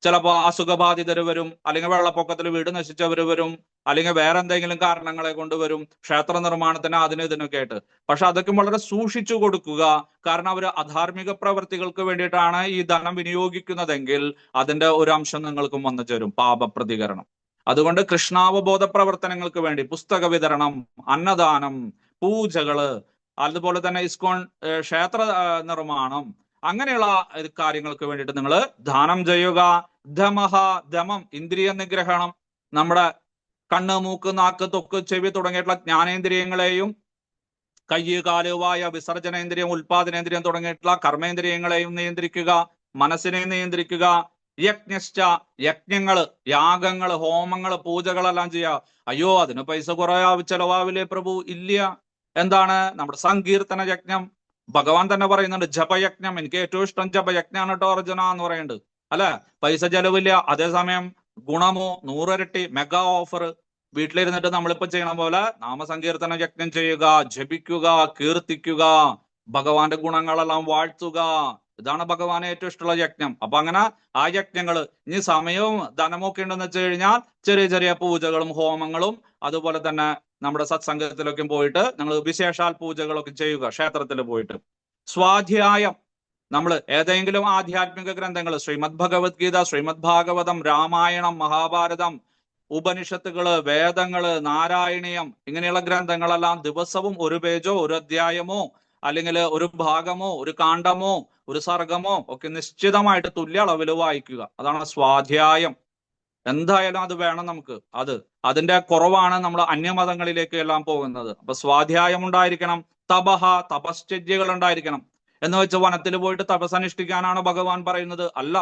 ചിലപ്പോ അസുഖബാധിതർ വരും, അല്ലെങ്കിൽ വെള്ളപ്പൊക്കത്തിൽ വീട് നശിച്ചവർ വരും, അല്ലെങ്കിൽ വേറെ എന്തെങ്കിലും കാരണങ്ങളെ കൊണ്ട് വരും, ക്ഷേത്ര നിർമ്മാണത്തിന് അതിന് ഇതിനൊക്കെ ആയിട്ട്. പക്ഷെ അതൊക്കെ വളരെ സൂക്ഷിച്ചു കൊടുക്കുക. കാരണം അവർ അധാർമിക പ്രവൃത്തികൾക്ക് വേണ്ടിയിട്ടാണ് ഈ ധനം വിനിയോഗിക്കുന്നതെങ്കിൽ അതിന്റെ ഒരു അംശം നിങ്ങൾക്കും വന്നു ചേരും, പാപപ്രതികരണം. അതുകൊണ്ട് കൃഷ്ണാവബോധ പ്രവർത്തനങ്ങൾക്ക് വേണ്ടി പുസ്തക വിതരണം, അന്നദാനം, പൂജകള്, അതുപോലെ തന്നെ ഇസ്കോൺ ക്ഷേത്ര നിർമ്മാണം, അങ്ങനെയുള്ള കാര്യങ്ങൾക്ക് വേണ്ടിയിട്ട് നിങ്ങൾ ദാനം ചെയ്യുക. ധമഹ, ധമം ഇന്ദ്രിയ നിഗ്രഹണം, നമ്മുടെ കണ്ണ്, മൂക്ക്, നാക്ക്, ത്വക്ക്, ചെവി തുടങ്ങിയിട്ടുള്ള ജ്ഞാനേന്ദ്രിയങ്ങളെയും കയ്യ്, കാല്, വായ, വിസർജനേന്ദ്രിയം, ഉൽപാദനേന്ദ്രിയം തുടങ്ങിയിട്ടുള്ള കർമ്മേന്ദ്രിയങ്ങളെയും നിയന്ത്രിക്കുക, മനസ്സിനെ നിയന്ത്രിക്കുക. യജ്ഞശ്ച, യജ്ഞങ്ങള്, യാഗങ്ങള്, ഹോമങ്ങള്, പൂജകളെല്ലാം ചെയ്യുക. അയ്യോ അതിന് പൈസ കുറെ ചെലവാവില്ലേ പ്രഭു? ഇല്ല. എന്താണ്? നമ്മുടെ സങ്കീർത്തന യജ്ഞം. ഭഗവാൻ തന്നെ പറയുന്നുണ്ട് ജപയജ്ഞം. എനിക്ക് ഏറ്റവും ഇഷ്ടം ജപയജ്ഞാണ് കേട്ടോ അർജുന എന്ന് പറയുന്നുണ്ട്. അല്ലെ, പൈസ ചെലവില്ല, അതേസമയം ഗുണമോ 100 ഇരട്ടി, മെഗാ ഓഫർ. വീട്ടിലിരുന്നിട്ട് നമ്മളിപ്പോ ചെയ്യണ പോലെ നാമസങ്കീർത്തന യജ്ഞം ചെയ്യുക, ജപിക്കുക, കീർത്തിക്കുക, ഭഗവാന്റെ ഗുണങ്ങളെല്ലാം വാഴ്ത്തുക. ഇതാണ് ഭഗവാന് ഏറ്റവും ഇഷ്ടമുള്ള യജ്ഞം. അപ്പൊ അങ്ങനെ ആ യജ്ഞങ്ങള്, ഇനി സമയവും ധനമോ ഒക്കെ ഉണ്ടെന്ന് വെച്ച് കഴിഞ്ഞാൽ ചെറിയ ചെറിയ പൂജകളും ഹോമങ്ങളും, അതുപോലെ തന്നെ നമ്മുടെ സത്സംഗത്തിലൊക്കെ പോയിട്ട് നിങ്ങൾ വിശേഷാൽ പൂജകളൊക്കെ ചെയ്യുക, ക്ഷേത്രത്തിൽ പോയിട്ട്. സ്വാധ്യായം, നമ്മൾ ഏതെങ്കിലും ആധ്യാത്മിക ഗ്രന്ഥങ്ങൾ, ശ്രീമദ് ഭഗവത്ഗീത, ശ്രീമദ് ഭാഗവതം, രാമായണം, മഹാഭാരതം, ഉപനിഷത്തുകള്, വേദങ്ങള്, നാരായണീയം, ഇങ്ങനെയുള്ള ഗ്രന്ഥങ്ങളെല്ലാം ദിവസവും ഒരു പേജോ ഒരു അധ്യായമോ അല്ലെങ്കിൽ ഒരു ഭാഗമോ ഒരു കാണ്ഡമോ ഒരു സർഗമോ ഒക്കെ നിശ്ചിതമായിട്ട് തുല്യ അളവിൽ വായിക്കുക. അതാണ് സ്വാധ്യായം. എന്തായാലും അത് വേണം നമുക്ക്. അതിന്റെ കുറവാണ് നമ്മൾ അന്യമതങ്ങളിലേക്ക് എല്ലാം പോകുന്നത്. അപ്പൊ സ്വാധ്യായം ഉണ്ടായിരിക്കണം. തപഹ, തപശ്ചര്യകൾ ഉണ്ടായിരിക്കണം. എന്ന് വെച്ച് വനത്തിൽ പോയിട്ട് തപസ്സനുഷ്ഠിക്കാനാണ് ഭഗവാൻ പറയുന്നത്? അല്ല.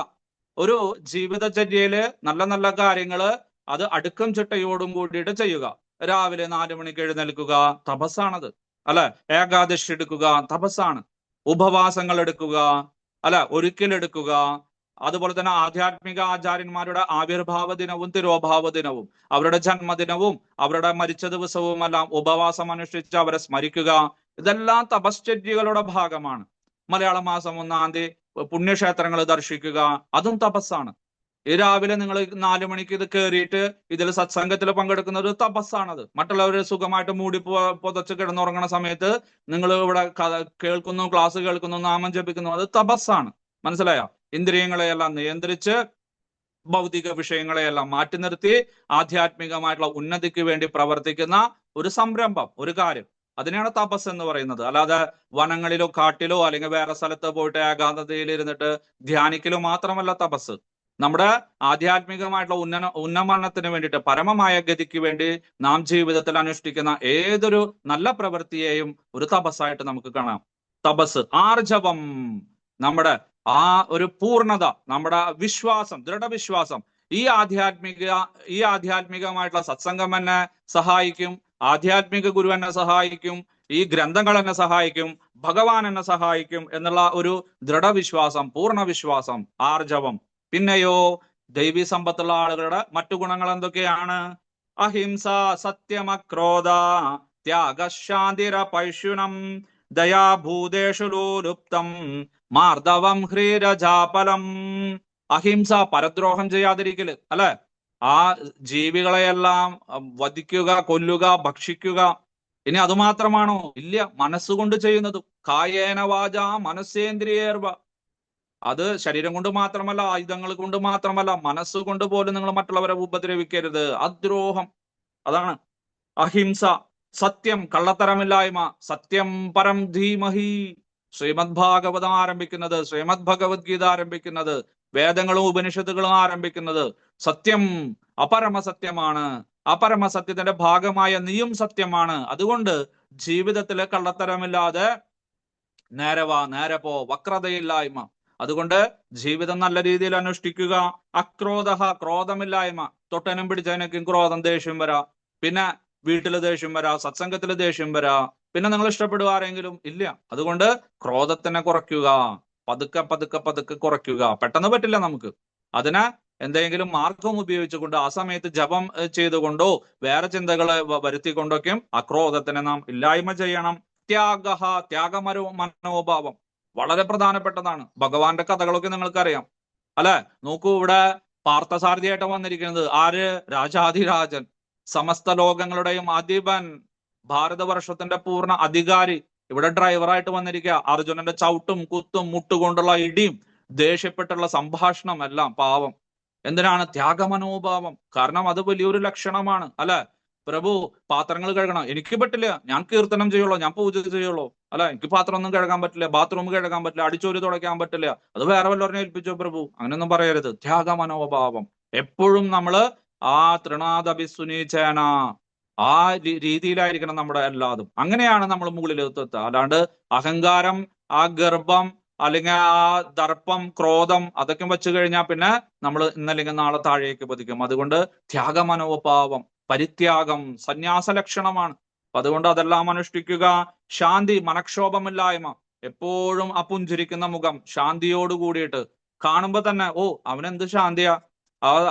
ഒരു ജീവിതചര്യയില് നല്ല നല്ല കാര്യങ്ങള് അത് അടുക്കം ചിട്ടയോടും കൂടിയിട്ട് ചെയ്യുക. രാവിലെ 4 മണിക്ക് എഴുന്നേൽക്കുക, തപസ്സാണത്. അല്ലെ, ഏകാദശി എടുക്കുക, തപസ്സാണ്. ഉപവാസങ്ങൾ എടുക്കുക, അല്ല, ഒരിക്കലെടുക്കുക. അതുപോലെ തന്നെ ആധ്യാത്മിക ആചാര്യന്മാരുടെ ആവിർഭാവ ദിനവും തിരോഭാവ ദിനവും അവരുടെ ജന്മദിനവും അവരുടെ മരിച്ച ദിവസവും എല്ലാം ഉപവാസം അനുഷ്ഠിച്ച് അവരെ സ്മരിക്കുക. ഇതെല്ലാം തപശ്ചര്യകളുടെ ഭാഗമാണ്. മലയാള മാസം 1-ാം തീയതി പുണ്യക്ഷേത്രങ്ങൾ ദർശിക്കുക, അതും തപസ്സാണ്. ഈ രാവിലെ നിങ്ങൾ 4 മണിക്ക് ഇത് കയറിയിട്ട് ഇതിൽ സത്സംഗത്തിൽ പങ്കെടുക്കുന്നത് തപസ്സാണത്. മറ്റുള്ളവർ സുഖമായിട്ട് മൂടി പുതച്ച് കിടന്നുറങ്ങുന്ന സമയത്ത് നിങ്ങൾ ഇവിടെ കേൾക്കുന്നു, ക്ലാസ് കേൾക്കുന്നു, നാമം ജപിക്കുന്നു, അത് തപസ്സാണ്. മനസ്സിലായോ? ഇന്ദ്രിയങ്ങളെയെല്ലാം നിയന്ത്രിച്ച് ഭൗതിക വിഷയങ്ങളെയെല്ലാം മാറ്റി നിർത്തി ആധ്യാത്മികമായിട്ടുള്ള ഉന്നതിക്ക് വേണ്ടി പ്രവർത്തിക്കുന്ന ഒരു സംരംഭം, ഒരു കാര്യം, അതിനെയാണ് തപസ് എന്ന് പറയുന്നത്. അല്ലാതെ വനങ്ങളിലോ കാട്ടിലോ അല്ലെങ്കിൽ വേറെ സ്ഥലത്ത് പോയിട്ട് ഏകാന്തതയിൽ ഇരുന്നിട്ട് ധ്യാനിക്കലോ മാത്രമല്ല തപസ്. നമ്മുടെ ആധ്യാത്മികമായിട്ടുള്ള ഉന്നമനത്തിന് വേണ്ടിയിട്ട്, പരമമായ ഗതിക്ക് വേണ്ടി നാം ജീവിതത്തിൽ അനുഷ്ഠിക്കുന്ന ഏതൊരു നല്ല പ്രവൃത്തിയെയും ഒരു തപസ്സായിട്ട് നമുക്ക് കാണാം. തപസ്, ആർജവം, നമ്മുടെ ആ ഒരു പൂർണ്ണത, നമ്മുടെ വിശ്വാസം, ദൃഢവിശ്വാസം. ഈ ആധ്യാത്മികമായിട്ടുള്ള സത്സംഗം എന്നെ സഹായിക്കും, ആധ്യാത്മിക ഗുരു എന്നെ സഹായിക്കും, ഈ ഗ്രന്ഥങ്ങൾ എന്നെ സഹായിക്കും, ഭഗവാൻ എന്നെ സഹായിക്കും എന്നുള്ള ഒരു ദൃഢവിശ്വാസം, പൂർണ്ണ വിശ്വാസം, ആർജവം. പിന്നെയോ ദൈവീ സമ്പത്തുള്ള ആളുകളുടെ മറ്റു ഗുണങ്ങൾ എന്തൊക്കെയാണ്? അഹിംസ, സത്യമക്രോധ, ത്യാഗശാന്തിര പൈശുനം, ദയാഭൂതേഷു ലോലുപ്തം, മാർദ്ദവം ഹ്രീരജാപലം. അഹിംസ, പരദ്രോഹം ചെയ്യാതിരിക്കല്. അല്ലെ, ആ ജീവികളെയെല്ലാം വധിക്കുക, കൊല്ലുക, ഭക്ഷിക്കുക. ഇനി അതുമാത്രമാണോ? ഇല്ല, മനസ്സുകൊണ്ട് ചെയ്യുന്നതും. കായേന വാച മനസ്സേന്ദ്രിയേർവ. അത് ശരീരം കൊണ്ട് മാത്രമല്ല, ആയുധങ്ങൾ കൊണ്ട് മാത്രമല്ല, മനസ്സുകൊണ്ട് പോലും നിങ്ങൾ മറ്റുള്ളവരെ ഉപദ്രവിക്കരുത്. അദ്രോഹം, അതാണ് അഹിംസ. സത്യം, കള്ളത്തരമില്ലായ്മ. സത്യം പരം ധീമഹി. ശ്രീമദ് ഭാഗവതം ആരംഭിക്കുന്നത്, ശ്രീമദ് ഭഗവത്ഗീത ആരംഭിക്കുന്നത്, വേദങ്ങളും ഉപനിഷത്തുകളും ആരംഭിക്കുന്നത് സത്യം അപരമസത്യമാണ്. അപരമസത്യത്തിന്റെ ഭാഗമായ നീയും സത്യമാണ്. അതുകൊണ്ട് ജീവിതത്തില് കള്ളത്തരമില്ലാതെ നേരെ വാ, നേരെ പോ, വക്രതയില്ലായ്മ. അതുകൊണ്ട് ജീവിതം നല്ല രീതിയിൽ അനുഷ്ഠിക്കുക. അക്രോധ, ക്രോധമില്ലായ്മ. തൊട്ടനും പിടിച്ചതിനൊക്കെയും ക്രോധം, ദേഷ്യം വരാ. പിന്നെ വീട്ടില് ദേഷ്യം വരാ, സത്സംഗത്തില് ദേഷ്യം വരാ. പിന്നെ നിങ്ങൾ ഇഷ്ടപ്പെടുക ആരെങ്കിലും? ഇല്ല. അതുകൊണ്ട് ക്രോധത്തിനെ കുറയ്ക്കുക, പതുക്കെ പതുക്കെ പതുക്കെ കുറയ്ക്കുക. പെട്ടെന്ന് പറ്റില്ല നമുക്ക്. അതിനെ എന്തെങ്കിലും മാർഗം ഉപയോഗിച്ചുകൊണ്ട്, ആ സമയത്ത് ജപം ചെയ്തുകൊണ്ടോ വേറെ ചിന്തകളെ വരുത്തിക്കൊണ്ടൊക്കെയും അക്രോധത്തിനെ നാം ഇല്ലായ്മ ചെയ്യണം. ത്യാഗ, മനോഭാവം വളരെ പ്രധാനപ്പെട്ടതാണ്. ഭഗവാന്റെ കഥകളൊക്കെ നിങ്ങൾക്കറിയാം. അല്ലെ, നോക്കൂ, ഇവിടെ പാർത്ഥസാരഥിയായിട്ട് വന്നിരിക്കുന്നത് ആര്? രാജാധിരാജൻ, സമസ്ത ലോകങ്ങളുടെയും അധിപൻ, ഭാരതവർഷത്തിന്റെ പൂർണ്ണ അധികാരി. ഇവിടെ ഡ്രൈവറായിട്ട് വന്നിരിക്കുക. അർജുനന്റെ ചവിട്ടും കുത്തും മുട്ടുകൊണ്ടുള്ള ഇടിയും ദേഷ്യപ്പെട്ടുള്ള സംഭാഷണം എല്ലാം പാവം. എന്തിനാണ്? ത്യാഗമനോഭാവം. കാരണം അത് വലിയൊരു ലക്ഷണമാണ് അല്ലെ. പ്രഭു പാത്രങ്ങൾ കഴുകണം, എനിക്ക് പറ്റില്ല, ഞാൻ കീർത്തനം ചെയ്യുള്ളൂ, ഞാൻ പൂജ ചെയ്യുള്ളൂ, അല്ല എനിക്ക് പാത്രം ഒന്നും കഴുകാൻ പറ്റില്ല, ബാത്റൂം കഴുകാൻ പറ്റില്ല, അടിച്ചോരി തുടയ്ക്കാൻ പറ്റില്ല, അത് വേറെ വല്ലവരെ ഏൽപ്പിച്ചോ പ്രഭു. അങ്ങനെയൊന്നും പറയരുത്. ത്യാഗമനോഭാവം എപ്പോഴും നമ്മള് ആ തൃണാദഭിസുനീചേന ആ രീതിയിലായിരിക്കണം നമ്മുടെ എല്ലാതും. അങ്ങനെയാണ് നമ്മൾ മുകളിലെത്തുക. അല്ലാണ്ട് അഹങ്കാരം, ആ ഗർഭം, അല്ലെങ്കിൽ ആ ദർപ്പം, ക്രോധം അതൊക്കെ വെച്ചു കഴിഞ്ഞാൽ പിന്നെ നമ്മൾ ഇന്നല്ലെങ്കിൽ നാളെ താഴേക്ക് പതിക്കും. അതുകൊണ്ട് ത്യാഗമനോഭാവം, പരിത്യാഗം സന്യാസ ലക്ഷണമാണ്. അപ്പൊ അതുകൊണ്ട് അതെല്ലാം അനുഷ്ഠിക്കുക. ശാന്തി, മനക്ഷോഭമില്ലായ്മ, എപ്പോഴും ആ പുഞ്ചിരിക്കുന്ന മുഖം ശാന്തിയോട് കൂടിയിട്ട് കാണുമ്പോ തന്നെ ഓ അവനെന്ത് ശാന്തിയാ,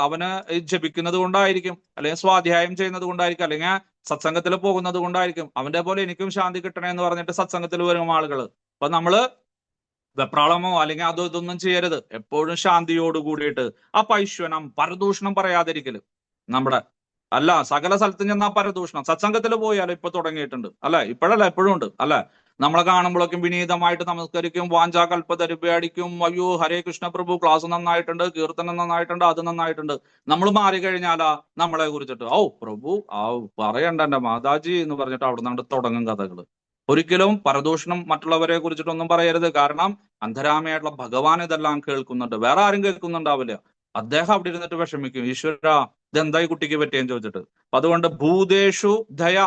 അവന് ജപിക്കുന്നത് കൊണ്ടായിരിക്കും, അല്ലെങ്കിൽ സ്വാധ്യായം ചെയ്യുന്നത് കൊണ്ടായിരിക്കും, അല്ലെങ്കിൽ സത്സംഗത്തിൽ പോകുന്നത് കൊണ്ടായിരിക്കും. അവന്റെ പോലെ എനിക്കും ശാന്തി കിട്ടണേ എന്ന് പറഞ്ഞിട്ട് സത്സംഗത്തിൽ വരും ആളുകള്. അപ്പൊ നമ്മള് വെപ്രാളമോ അല്ലെങ്കിൽ അതോ ഇതൊന്നും ചെയ്യരുത്. എപ്പോഴും ശാന്തിയോട് കൂടിയിട്ട് ആ പൈശ്വനം, പരദൂഷണം പറയാതിരിക്കല്. നമ്മുടെ അല്ല സകല സ്ഥലത്തും ചെന്നാ പരദൂഷണം. സത്സംഗത്തിൽ പോയാലും ഇപ്പൊ തുടങ്ങിയിട്ടുണ്ട് അല്ലെ, ഇപ്പോഴല്ല എപ്പോഴും ഉണ്ട് അല്ലെ. നമ്മളെ കാണുമ്പോഴൊക്കെ വിനീതമായിട്ട് നമസ്കരിക്കും, വാഞ്ചാകൽപ്പതരുപേടിക്കും, അയ്യോ ഹരേ കൃഷ്ണ പ്രഭു ക്ലാസ് നന്നായിട്ടുണ്ട്, കീർത്തനം നന്നായിട്ടുണ്ട്, അത് നന്നായിട്ടുണ്ട്. നമ്മൾ മാറി കഴിഞ്ഞാലാ നമ്മളെ കുറിച്ചിട്ട് ഓ പ്രഭു പറയണ്ട എന്റെ മാതാജി എന്ന് പറഞ്ഞിട്ട് അവിടെ നിന്നാണ്ട് തുടങ്ങും കഥകള്. ഒരിക്കലും പരദൂഷണം മറ്റുള്ളവരെ കുറിച്ചിട്ടൊന്നും പറയരുത്. കാരണം അന്ധരാമയായിട്ടുള്ള ഭഗവാൻ ഇതെല്ലാം കേൾക്കുന്നുണ്ട്, വേറെ ആരും കേൾക്കുന്നുണ്ടാവില്ല. അദ്ദേഹം അവിടെ ഇരുന്നിട്ട് വിഷമിക്കും, ഈശ്വര ഇതെന്തായി കുട്ടിക്ക് പറ്റിയെന്ന് ചോദിച്ചിട്ട്. അപ്പൊ അതുകൊണ്ട് ഭൂതേഷു ദയ,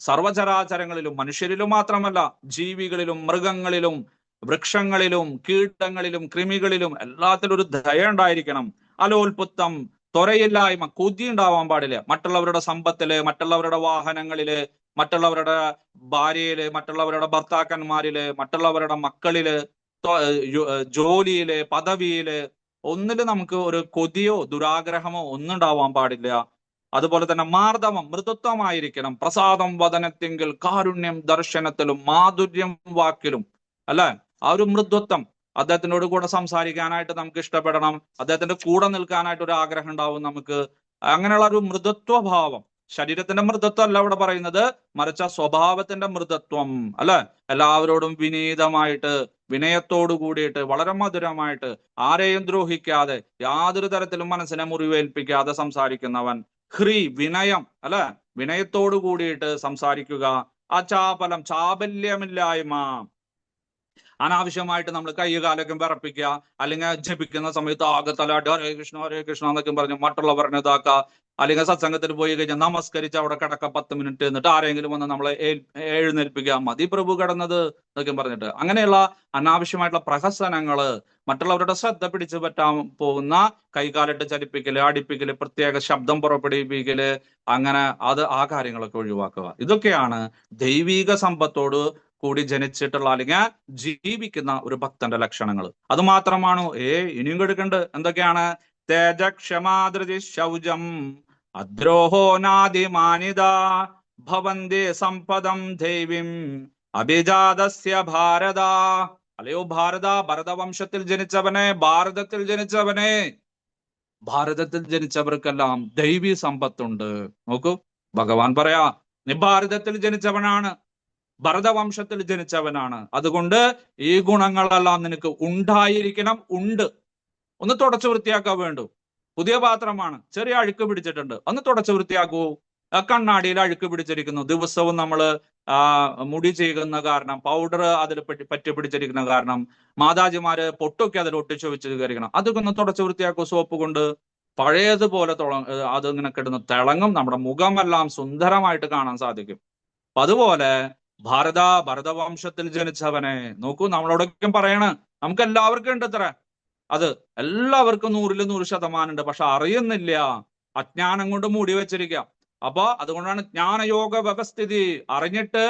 സർവചരാചരങ്ങളിലും മനുഷ്യരിലും മാത്രമല്ല ജീവികളിലും മൃഗങ്ങളിലും വൃക്ഷങ്ങളിലും കീടങ്ങളിലും കൃമികളിലും എല്ലാത്തിലും ഒരു ദയ ഉണ്ടായിരിക്കണം. അലോൽപുത്തം, ത്വരയില്ലായ്മ, കൊതി ഉണ്ടാവാൻ പാടില്ല. മറ്റുള്ളവരുടെ സമ്പത്തില്, മറ്റുള്ളവരുടെ വാഹനങ്ങളില്, മറ്റുള്ളവരുടെ ഭാര്യയില്, മറ്റുള്ളവരുടെ ഭർത്താക്കന്മാരില്, മറ്റുള്ളവരുടെ മക്കളില്, ജോലിയില്, പദവിയില് ഒന്നില് നമുക്ക് ഒരു കൊതിയോ ദുരാഗ്രഹമോ ഒന്നും ഉണ്ടാവാൻ പാടില്ല. അതുപോലെ തന്നെ മാർദ്ദവം, മൃദുത്വമായിരിക്കണം. പ്രസാദം വദനത്തിങ്കിൽ, കാരുണ്യം ദർശനത്തിലും, മാധുര്യം വാക്കിലും അല്ലെ. ആ ഒരു മൃദുത്വം, അദ്ദേഹത്തിനോട് കൂടെ സംസാരിക്കാനായിട്ട് നമുക്ക് ഇഷ്ടപ്പെടണം, അദ്ദേഹത്തിന്റെ കൂടെ നിൽക്കാനായിട്ട് ഒരു ആഗ്രഹം ഉണ്ടാവും നമുക്ക്. അങ്ങനെയുള്ള ഒരു മൃദുത്വ ഭാവം, ശരീരത്തിന്റെ മൃദുത്വം അല്ല ഇവിടെ പറയുന്നത്, മറിച്ച സ്വഭാവത്തിന്റെ മൃദുത്വം അല്ലെ. എല്ലാവരോടും വിനീതമായിട്ട്, വിനയത്തോടു കൂടിയിട്ട്, വളരെ മധുരമായിട്ട്, ആരെയും ദ്രോഹിക്കാതെ, യാതൊരു തരത്തിലും മനസ്സിനെ മുറിവേൽപ്പിക്കാതെ സംസാരിക്കുന്നവൻ. ഹ്രീ, വിനയം അല്ലെ, വിനയത്തോടു കൂടിയിട്ട് സംസാരിക്കുക. അചാപലം, ചാബല്യമില്ലായ്മ, അനാവശ്യമായിട്ട് നമ്മൾ കൈകാലൊക്കെ വിറപ്പിക്കുക, അല്ലെങ്കിൽ ജപിക്കുന്ന സമയത്ത് ആകെ തലാട്ട് ഹരേ കൃഷ്ണ എന്നൊക്കെ പറഞ്ഞ് മറ്റുള്ളവരെ ഇതാക്കുക. അല്ലെങ്കിൽ സത്സംഗത്തിൽ പോയി കഴിഞ്ഞാൽ നമസ്കരിച്ച് അവിടെ കിടക്ക 10 മിനിറ്റ്, എന്നിട്ട് ആരെങ്കിലും വന്ന് നമ്മളെ എഴുന്നേൽപ്പിക്കുക, മതി പ്രഭു കിടന്നത് എന്നൊക്കെ പറഞ്ഞിട്ട്. അങ്ങനെയുള്ള അനാവശ്യമായിട്ടുള്ള പ്രഹസനങ്ങള്, മറ്റുള്ളവരുടെ ശ്രദ്ധ പിടിച്ചു പറ്റാൻ പോകുന്ന കൈകാലിട്ട് ചലിപ്പിക്കല്, അടിപ്പിക്കല്, പ്രത്യേക ശബ്ദം പുറപ്പെടുവിപ്പിക്കല്, അങ്ങനെ ആ കാര്യങ്ങളൊക്കെ ഒഴിവാക്കുക. ഇതൊക്കെയാണ് ദൈവിക സമ്പത്തോട് കൂടി ജനിച്ചിട്ടുള്ള അല്ലെങ്കിൽ ജീവിക്കുന്ന ഒരു ഭക്തന്റെ ലക്ഷണങ്ങൾ. അത് മാത്രമാണോ? ഇനിയും കൊടുക്കണ്ട്. എന്തൊക്കെയാണ്? തേജക്ഷമാധൃതി ശൗചം അദ്രോഹോ നാദിമാനിത ഭവന്തി സമ്പദം ദൈവീം അഭിജാതസ്യ ഭാരത. അല്ലയോ ഭാരത, ഭരതവംശത്തിൽ ജനിച്ചവനെ, ഭാരതത്തിൽ ജനിച്ചവനെ, ഭാരതത്തിൽ ജനിച്ചവർക്കെല്ലാം ദൈവീ സമ്പത്തുണ്ട്. നോക്കൂ, ഭഗവാൻ പറയാ നീ ഭാരതത്തിൽ ജനിച്ചവനാണ്, ഭരതവംശത്തിൽ ജനിച്ചവനാണ്, അതുകൊണ്ട് ഈ ഗുണങ്ങളെല്ലാം നിനക്ക് ഉണ്ടായിരിക്കണം. ഉണ്ട്. ഒന്ന് തുടച്ചു വൃത്തിയാക്കാൻ വേണ്ടു. പുതിയ പാത്രമാണ്, ചെറിയ അഴുക്ക് പിടിച്ചിട്ടുണ്ട്, ഒന്ന് തുടച്ചു വൃത്തിയാക്കൂ. കണ്ണാടിയിൽ അഴുക്ക് പിടിച്ചിരിക്കുന്നു, ദിവസവും നമ്മൾ മുടി ചെയ്യുന്ന കാരണം, പൗഡർ അതിൽ പറ്റി പിടിച്ചിരിക്കുന്ന കാരണം, മാതാജിമാര് പൊട്ടൊക്കെ അതിൽ ഒട്ടിച്ചു വെച്ചിരിക്കണം, അതൊക്കെ ഒന്ന് തുടച്ചു വൃത്തിയാക്കൂ സോപ്പ് കൊണ്ട്. പഴയതുപോലെ അത് ഇങ്ങനെ കിടന്ന് തിളങ്ങും, നമ്മുടെ മുഖമെല്ലാം സുന്ദരമായിട്ട് കാണാൻ സാധിക്കും. അതുപോലെ ഭരതവംശത്തിൽ ജനിച്ചവനെ നോക്കൂ. നമ്മളോടൊക്കെ പറയണ നമുക്ക് എല്ലാവർക്കും ഉണ്ട് ഇത്ര, അത് എല്ലാവർക്കും 100% ഉണ്ട്. പക്ഷെ അറിയുന്നില്ല, അജ്ഞാനം കൊണ്ട് മൂടി വെച്ചിരിക്കാം. അപ്പൊ അതുകൊണ്ടാണ് ജ്ഞാനയോഗ വ്യവസ്ഥിതി അറിഞ്ഞിട്ട്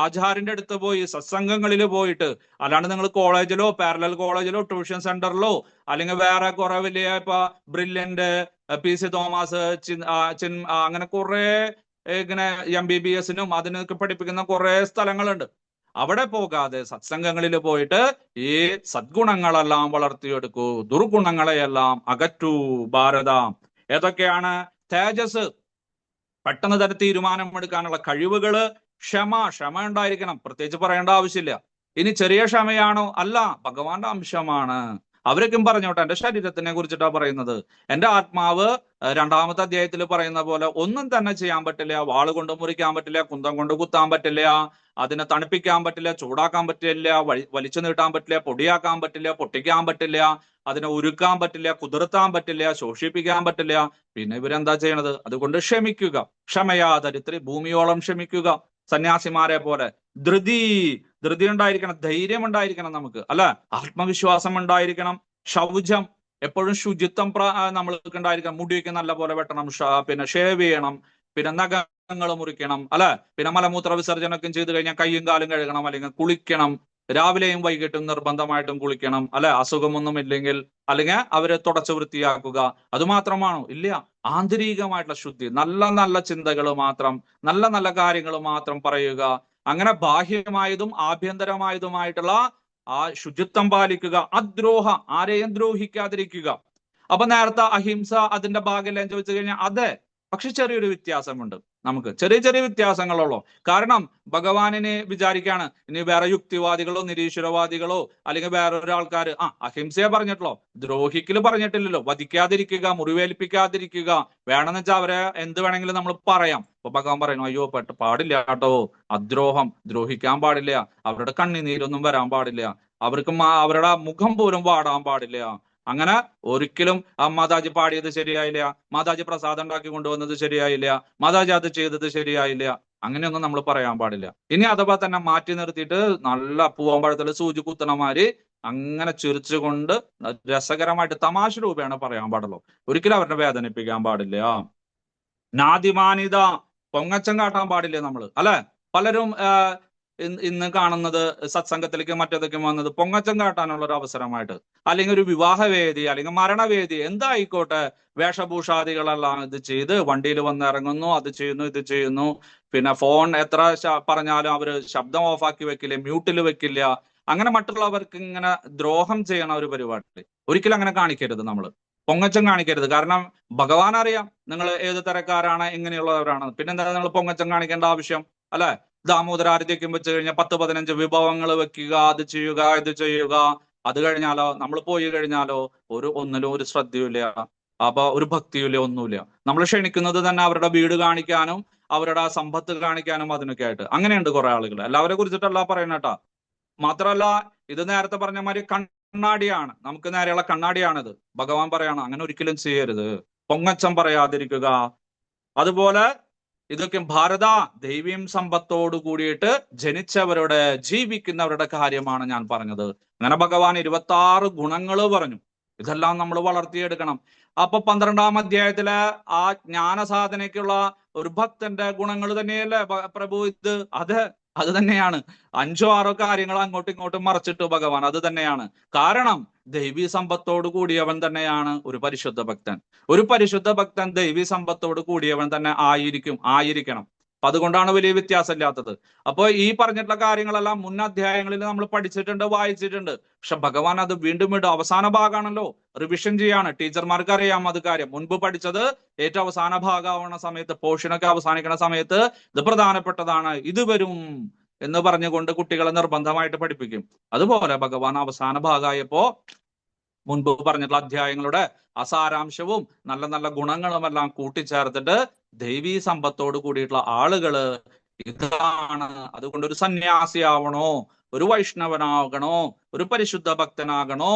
ആചാര്യന്റെ അടുത്ത് പോയി സത്സംഗങ്ങളിൽ പോയിട്ട്, അല്ലാണ്ട് നിങ്ങൾ കോളേജിലോ പാരലൽ കോളേജിലോ ട്യൂഷൻ സെന്ററിലോ അല്ലെങ്കിൽ വേറെ കുറെ വലിയ ഇപ്പൊ ബ്രില്യന്റ്, PC തോമസ്, അങ്ങനെ കുറെ ഇങ്ങനെ MBBS അതിനൊക്കെ പഠിപ്പിക്കുന്ന കുറെ സ്ഥലങ്ങളുണ്ട്. അവിടെ പോകാതെ സത്സംഗങ്ങളിൽ പോയിട്ട് ഈ സദ്ഗുണങ്ങളെല്ലാം വളർത്തിയെടുക്കൂ, ദുർഗുണങ്ങളെയെല്ലാം അകറ്റൂ ഭാരത. ഏതൊക്കെയാണ്? തേജസ്, പെട്ടെന്ന് തന്നെ തീരുമാനമെടുക്കാനുള്ള കഴിവുകള്, ക്ഷമ ഉണ്ടായിരിക്കണം, പ്രത്യേകിച്ച് പറയേണ്ട ആവശ്യമില്ല. ഇനി ചെറിയ ക്ഷമയാണോ? അല്ല, ഭഗവാന്റെ അംശമാണ്. അവരൊക്കെ പറഞ്ഞോട്ടെ, എന്റെ ശരീരത്തിനെ കുറിച്ചിട്ടാ പറയുന്നത്. എന്റെ ആത്മാവ് രണ്ടാമത്തെ അധ്യായത്തിൽ പറയുന്ന പോലെ ഒന്നും തന്നെ ചെയ്യാൻ പറ്റില്ല. വാള് കൊണ്ട് മുറിക്കാൻ പറ്റില്ല, കുന്തം കൊണ്ട് കുത്താൻ പറ്റില്ല, അതിനെ തണുപ്പിക്കാൻ പറ്റില്ല, ചൂടാക്കാൻ പറ്റില്ല, വലിച്ചു നീട്ടാൻ പറ്റില്ല, പൊടിയാക്കാൻ പറ്റില്ല, പൊട്ടിക്കാൻ പറ്റില്ല, അതിനെ ഉരുക്കാൻ പറ്റില്ല, കുതിർത്താൻ പറ്റില്ല, ശോഷിപ്പിക്കാൻ പറ്റില്ല. പിന്നെ ഇവരെന്താ ചെയ്യണത്? അതുകൊണ്ട് ക്ഷമിക്കുക. ക്ഷമയാ ദരിദ്രി, ഭൂമിയോളം ക്ഷമിക്കുക. സന്യാസിമാരെ പോലെ ധൃതി ഉണ്ടായിരിക്കണം, ധൈര്യം ഉണ്ടായിരിക്കണം നമുക്ക്, അല്ല, ആത്മവിശ്വാസം ഉണ്ടായിരിക്കണം. ശൗചം, എപ്പോഴും ശുചിത്വം നമ്മൾക്ക് ഉണ്ടായിരിക്കണം. മുടിയൊക്കെ നല്ല പോലെ വെട്ടണം, പിന്നെ ഷേവ് ചെയ്യണം, പിന്നെ നഖങ്ങൾ മുറിക്കണം, അല്ലെ, പിന്നെ മലമൂത്ര വിസർജനമൊക്കെ ചെയ്ത് കഴിഞ്ഞാൽ കയ്യും കാലും കഴുകണം, അല്ലെങ്കിൽ കുളിക്കണം, രാവിലെയും വൈകിട്ടും നിർബന്ധമായിട്ടും കുളിക്കണം, അല്ലെ, അസുഖമൊന്നും ഇല്ലെങ്കിൽ, അല്ലെങ്കിൽ അവരെ തുടച്ചു വൃത്തിയാക്കുക. അതുമാത്രമാണോ? ഇല്ല, ആന്തരികമായിട്ടുള്ള ശുദ്ധി, നല്ല നല്ല ചിന്തകൾ മാത്രം, നല്ല നല്ല കാര്യങ്ങൾ മാത്രം പറയുക. അങ്ങനെ ബാഹ്യമായതും ആഭ്യന്തരമായതുമായിട്ടുള്ള ആ ശുചിത്വം പാലിക്കുക. അദ്രോഹ, ആരെയും ദ്രോഹിക്കാതിരിക്കുക. അപ്പൊ നേരത്തെ അഹിംസ അതിന്റെ ഭാഗമല്ലേ എന്ന് ചോദിച്ചു കഴിഞ്ഞാൽ അതെ, പക്ഷെ ചെറിയൊരു വ്യത്യാസമുണ്ട്. നമുക്ക് ചെറിയ ചെറിയ വ്യത്യാസങ്ങളുള്ളൂ. കാരണം ഭഗവാനിനെ വിചാരിക്കാണ്, ഇനി വേറെ യുക്തിവാദികളോ നിരീശ്വരവാദികളോ അല്ലെങ്കിൽ വേറൊരു ആൾക്കാർ അഹിംസയെ പറഞ്ഞിട്ടുള്ളോ, ദ്രോഹിക്കല് പറഞ്ഞിട്ടില്ലല്ലോ. വധിക്കാതിരിക്കുക, മുറിവേൽപ്പിക്കാതിരിക്കുക, വേണമെന്ന് വെച്ചാൽ അവരെ എന്ത് വേണമെങ്കിലും നമ്മൾ പറയാം. അപ്പൊ ഭഗവാൻ പറയുന്നു, അയ്യോ പാടില്ല കേട്ടോ, അദ്രോഹം, ദ്രോഹിക്കാൻ പാടില്ല, അവരുടെ കണ്ണുനീരൊന്നും വരാൻ പാടില്ല, അവർക്ക് അവരുടെ മുഖം പോലും വാടാൻ പാടില്ല. അങ്ങനെ ഒരിക്കലും മാതാജി പാടിയത് ശരിയായില്ല, മാതാജി പ്രസാദം ഉണ്ടാക്കി കൊണ്ടുവന്നത് ശരിയായില്ല, മാതാജി അത് ചെയ്തത് ശരിയായില്ല, അങ്ങനെയൊന്നും നമ്മൾ പറയാൻ പാടില്ല. ഇനി അഥവാ തന്നെ മാറ്റി നിർത്തിയിട്ട് നല്ല പൂവമ്പഴത്തിൽ സൂചി കുത്തണമാര് അങ്ങനെ ചിരിച്ചുകൊണ്ട് രസകരമായിട്ട് തമാശ രൂപേണ പറയാൻ പാടുള്ളൂ. ഒരിക്കലും അവരുടെ വേദനിപ്പിക്കാൻ പാടില്ല. നാദിമാനിത, പൊങ്ങച്ചം കാട്ടാൻ പാടില്ല നമ്മൾ, അല്ലെ. പലരും ഇന്ന് കാണുന്നത് സത്സംഗത്തിലേക്ക് മറ്റേതൊക്കെ വന്നത് പൊങ്ങച്ചം കാട്ടാനുള്ള ഒരു അവസരമായിട്ട്, അല്ലെങ്കിൽ ഒരു വിവാഹവേദി അല്ലെങ്കിൽ മരണവേദി എന്തായിക്കോട്ടെ, വേഷഭൂഷാദികളെല്ലാം ഇത് ചെയ്ത് വണ്ടിയിൽ വന്നിറങ്ങുന്നു, അത് ചെയ്യുന്നു, ഇത് ചെയ്യുന്നു. പിന്നെ ഫോൺ എത്ര പറഞ്ഞാലും അവര് ശബ്ദം ഓഫാക്കി വെക്കില്ല, മ്യൂട്ടിൽ വെക്കില്ല. അങ്ങനെ മറ്റുള്ളവർക്ക് ഇങ്ങനെ ദ്രോഹം ചെയ്യണ ഒരു പരിപാടി ഒരിക്കലും അങ്ങനെ കാണിക്കരുത്. നമ്മൾ പൊങ്ങച്ചം കാണിക്കരുത്. കാരണം ഭഗവാൻ അറിയാം നിങ്ങൾ ഏത് തരക്കാരാണ്, എങ്ങനെയുള്ളവരാണ്. പിന്നെന്താ നിങ്ങൾ പൊങ്ങച്ചം കാണിക്കേണ്ട ആവശ്യം, അല്ലെ. ദാമോദരാരതിക്കും വെച്ച് കഴിഞ്ഞാൽ 10-15 വിഭവങ്ങൾ വെക്കുക, അത് ചെയ്യുക, ഇത് ചെയ്യുക. അത് കഴിഞ്ഞാലോ, നമ്മൾ പോയി കഴിഞ്ഞാലോ ഒന്നിലും ഒരു ശ്രദ്ധയില്ല, അപ്പൊ ഒരു ഭക്തിയില്ല, ഒന്നുമില്ല. നമ്മൾ ക്ഷണിക്കുന്നത് തന്നെ അവരുടെ വീട് കാണിക്കാനും അവരുടെ സമ്പത്ത് കാണിക്കാനും അതിനൊക്കെ ആയിട്ട്. അങ്ങനെയുണ്ട് കുറെ ആളുകൾ. എല്ലാവരെ കുറിച്ചിട്ടല്ല പറയണേട്ടാ. മാത്രമല്ല, ഇത് നേരത്തെ പറഞ്ഞ മാതിരി കണ്ണാടിയാണ്, നമുക്ക് നേരെയുള്ള കണ്ണാടിയാണിത്. ഭഗവാൻ പറയാണ്, അങ്ങനെ ഒരിക്കലും ചെയ്യരുത്, പൊങ്ങച്ചം പറയാതിരിക്കുക. അതുപോലെ ഇതൊക്കെ ഭാരത, ദൈവീം സമ്പത്തോടു കൂടിയിട്ട് ജനിച്ചവരുടെ ജീവിക്കുന്നവരുടെ കാര്യമാണ് ഞാൻ പറഞ്ഞത്. അങ്ങനെ ഭഗവാൻ 26 ഗുണങ്ങൾ പറഞ്ഞു. ഇതെല്ലാം നമ്മൾ വളർത്തിയെടുക്കണം. അപ്പൊ 12-ാം അധ്യായത്തിലെ ആ ജ്ഞാന സാധനയ്ക്കുള്ള ഒരു ഭക്തന്റെ ഗുണങ്ങൾ തന്നെയല്ലേ പ്രഭു ഇത്? അത് തന്നെയാണ്. 5-6 കാര്യങ്ങൾ അങ്ങോട്ടും ഇങ്ങോട്ടും മറച്ചിട്ട് ഭഗവാൻ അത് തന്നെയാണ്. കാരണം ദൈവീ സമ്പത്തോട് കൂടിയവൻ തന്നെയാണ് ഒരു പരിശുദ്ധ ഭക്തൻ. ഒരു പരിശുദ്ധ ഭക്തൻ ദൈവീ സമ്പത്തോട് കൂടിയവൻ തന്നെ ആയിരിക്കണം. അപ്പൊ അതുകൊണ്ടാണ് വലിയ വ്യത്യാസമില്ലാത്തത്. അപ്പൊ ഈ പറഞ്ഞിട്ടുള്ള കാര്യങ്ങളെല്ലാം മുൻ അധ്യായങ്ങളിൽ നമ്മൾ പഠിച്ചിട്ടുണ്ട്, വായിച്ചിട്ടുണ്ട്. പക്ഷെ ഭഗവാൻ അത് വീണ്ടും അവസാന ഭാഗമാണല്ലോ, റിവിഷൻ ചെയ്യാണ്. ടീച്ചർമാർക്ക് അറിയാം അത് കാര്യം. മുൻപ് പഠിച്ചത് ഏറ്റവും അവസാന ഭാഗമാവണ സമയത്ത്, പോർഷനൊക്കെ അവസാനിക്കുന്ന സമയത്ത് ഇത് പ്രധാനപ്പെട്ടതാണ്, ഇത് വരും എന്ന് പറഞ്ഞുകൊണ്ട് കുട്ടികളെ നിർബന്ധമായിട്ട് പഠിപ്പിക്കും. അതുപോലെ ഭഗവാൻ അവസാന ഭാഗമായപ്പോ മുൻപ് പറഞ്ഞിട്ടുള്ള അധ്യായങ്ങളുടെ അസാരാംശവും നല്ല നല്ല ഗുണങ്ങളും എല്ലാം കൂട്ടിച്ചേർത്തിട്ട് ദൈവീ സമ്പത്തോട് കൂടിയിട്ടുള്ള ആളുകള് ഇതാണ്. അതുകൊണ്ട് ഒരു സന്യാസിയാവണോ, ഒരു വൈഷ്ണവനാകണോ, ഒരു പരിശുദ്ധ ഭക്തനാകണോ,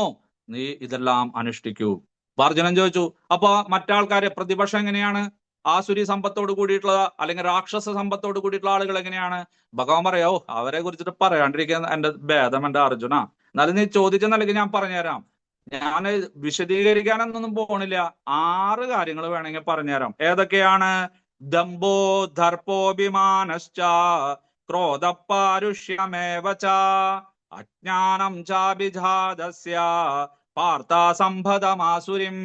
നീ ഇതെല്ലാം അനുഷ്ഠിക്കൂ. അർജുനൻ ചോദിച്ചു, അപ്പൊ മറ്റാൾക്കാരെ പ്രതിപക്ഷം എങ്ങനെയാണ്? ആസുരി സമ്പത്തോട് കൂടിയിട്ടുള്ള അല്ലെങ്കിൽ രാക്ഷസ സമ്പത്തോട് കൂടിയിട്ടുള്ള ആളുകൾ എങ്ങനെയാണ്? ഭഗവാൻ പറയോ, അവരെ കുറിച്ചിട്ട് പറയാണ്ടിരിക്കാൻ എന്റെ ഭേദം എന്റെ അർജുന. എന്നാലും നീ ചോദിച്ച നിലയ്ക്ക് ഞാൻ പറഞ്ഞുതരാം. ഞാൻ വിശദീകരിക്കാനൊന്നും പോണില്ല. 6 കാര്യങ്ങൾ വേണമെങ്കിൽ പറഞ്ഞുതരാം. ഏതൊക്കെയാണ്? ദമ്പോ ദർപ്പോഭിമാനശ്ച ക്രോധപാരുഷ്യമേവച അജ്ഞാനം ചാഭിജാതസ്യ പാർത്ഥാസംഭതമാസുരിം.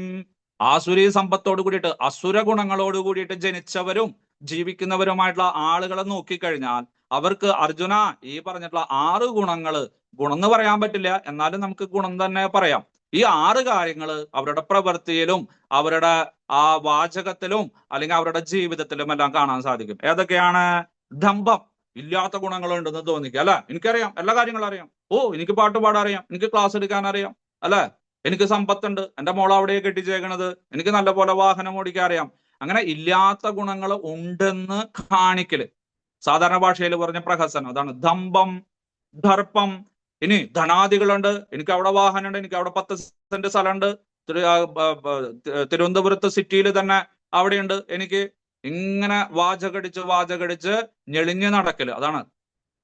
ആസുരി സമ്പത്തോട് കൂടിയിട്ട്, അസുര ഗുണങ്ങളോട് കൂടിയിട്ട് ജനിച്ചവരും ജീവിക്കുന്നവരുമായിട്ടുള്ള ആളുകളെ നോക്കിക്കഴിഞ്ഞാൽ അവർക്ക് അർജുന ഈ പറഞ്ഞിട്ടുള്ള 6 ഗുണങ്ങള്, ഗുണം എന്ന് പറയാൻ പറ്റില്ല, എന്നാലും നമുക്ക് ഗുണം തന്നെ പറയാം. ഈ 6 കാര്യങ്ങള് അവരുടെ പ്രവൃത്തിയിലും അവരുടെ ആ വാചകത്തിലും അല്ലെങ്കിൽ അവരുടെ ജീവിതത്തിലും എല്ലാം കാണാൻ സാധിക്കും. ഏതൊക്കെയാണ്? ദമ്പം, ഇല്ലാത്ത ഗുണങ്ങളുണ്ടെന്ന് തോന്നിക്കുക അല്ലെ. എനിക്കറിയാം, എല്ലാ കാര്യങ്ങളും അറിയാം. ഓ, എനിക്ക് പാട്ട് പാടാൻ അറിയാം, എനിക്ക് ക്ലാസ് എടുക്കാൻ അറിയാം അല്ലെ, എനിക്ക് സമ്പത്തുണ്ട്, എന്റെ മോളെ അവിടെ കെട്ടിച്ചേക്കണത്, എനിക്ക് നല്ല പോലെ വാഹനം ഓടിക്കാൻ അറിയാം. അങ്ങനെ ഇല്ലാത്ത ഗുണങ്ങൾ ഉണ്ടെന്ന് കാണിക്കല്, സാധാരണ ഭാഷയിൽ പറഞ്ഞ പ്രഹസനം, അതാണ് ദമ്പം, ദർപ്പം. ഇനി ധനാദികളുണ്ട്, എനിക്ക് അവിടെ വാഹനമുണ്ട്, എനിക്ക് അവിടെ 10 സെന്റ് സ്ഥലമുണ്ട്, തിരുവനന്തപുരത്ത് സിറ്റിയിൽ തന്നെ അവിടെയുണ്ട് എനിക്ക്. ഇങ്ങനെ വാചകടിച്ച് ഞെളിഞ്ഞ് നടക്കല്, അതാണ്.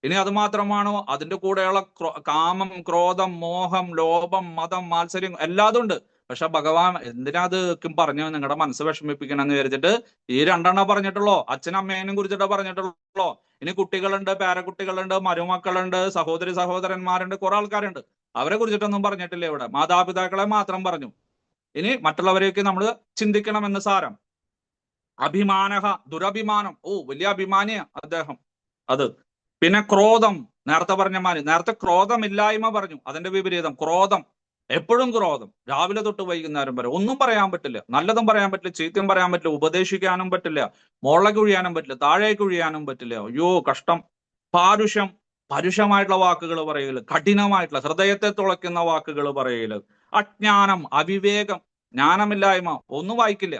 ഇനി അത് മാത്രമാണോ? അതിന്റെ കൂടെയുള്ള കാമം, ക്രോധം, മോഹം, ലോഭം, മതം, മാത്സര്യം എല്ലാതും ഉണ്ട്. പക്ഷെ ഭഗവാൻ എന്തിനാ അത് പറഞ്ഞു നിങ്ങളുടെ മനസ്സ് വിഷമിപ്പിക്കണം എന്ന് വിചാരിച്ചിട്ട് ഈ 2 പറഞ്ഞിട്ടുള്ളൂ. അച്ഛനും അമ്മേനും കുറിച്ചിട്ട് പറഞ്ഞിട്ടുള്ളൂ. ഇനി കുട്ടികളുണ്ട്, പേരക്കുട്ടികളുണ്ട്, മരുമക്കളുണ്ട്, സഹോദരി സഹോദരന്മാരുണ്ട്, കുറെ ആൾക്കാരുണ്ട്. അവരെ കുറിച്ചിട്ടൊന്നും പറഞ്ഞിട്ടില്ല ഇവിടെ. മാതാപിതാക്കളെ മാത്രം പറഞ്ഞു. ഇനി മറ്റുള്ളവരെയൊക്കെ നമ്മൾ ചിന്തിക്കണമെന്ന് സാരം. അഭിമാനഹ, ദുരഭിമാനം. ഓ, വലിയ അഭിമാനിയാ അദ്ദേഹം. അത് പിന്നെ ക്രോധം, നേരത്തെ പറഞ്ഞ മാതിരി. നേരത്തെ ക്രോധമില്ലായ്മ പറഞ്ഞു, അതിന്റെ വിപരീതം ക്രോധം. എപ്പോഴും ക്രോധം, രാവിലെ തൊട്ട് വൈകുന്നേരം വരെ. ഒന്നും പറയാൻ പറ്റില്ല, നല്ലതും പറയാൻ പറ്റില്ല, ചീത്തയും പറയാൻ പറ്റില്ല, ഉപദേശിക്കാനും പറ്റില്ല, മുകളിലേക്ക് ഒഴിയാനും പറ്റില്ല, താഴേക്ക് ഒഴിയാനും പറ്റില്ല. അയ്യോ കഷ്ടം. പാരുഷം, പരുഷമായിട്ടുള്ള വാക്കുകൾ പറയല്, കഠിനമായിട്ടുള്ള ഹൃദയത്തെ തുളയ്ക്കുന്ന വാക്കുകൾ പറയല്. അജ്ഞാനം, അവിവേകം, ജ്ഞാനമില്ലായ്മ, ഒന്നും വായിക്കില്ല,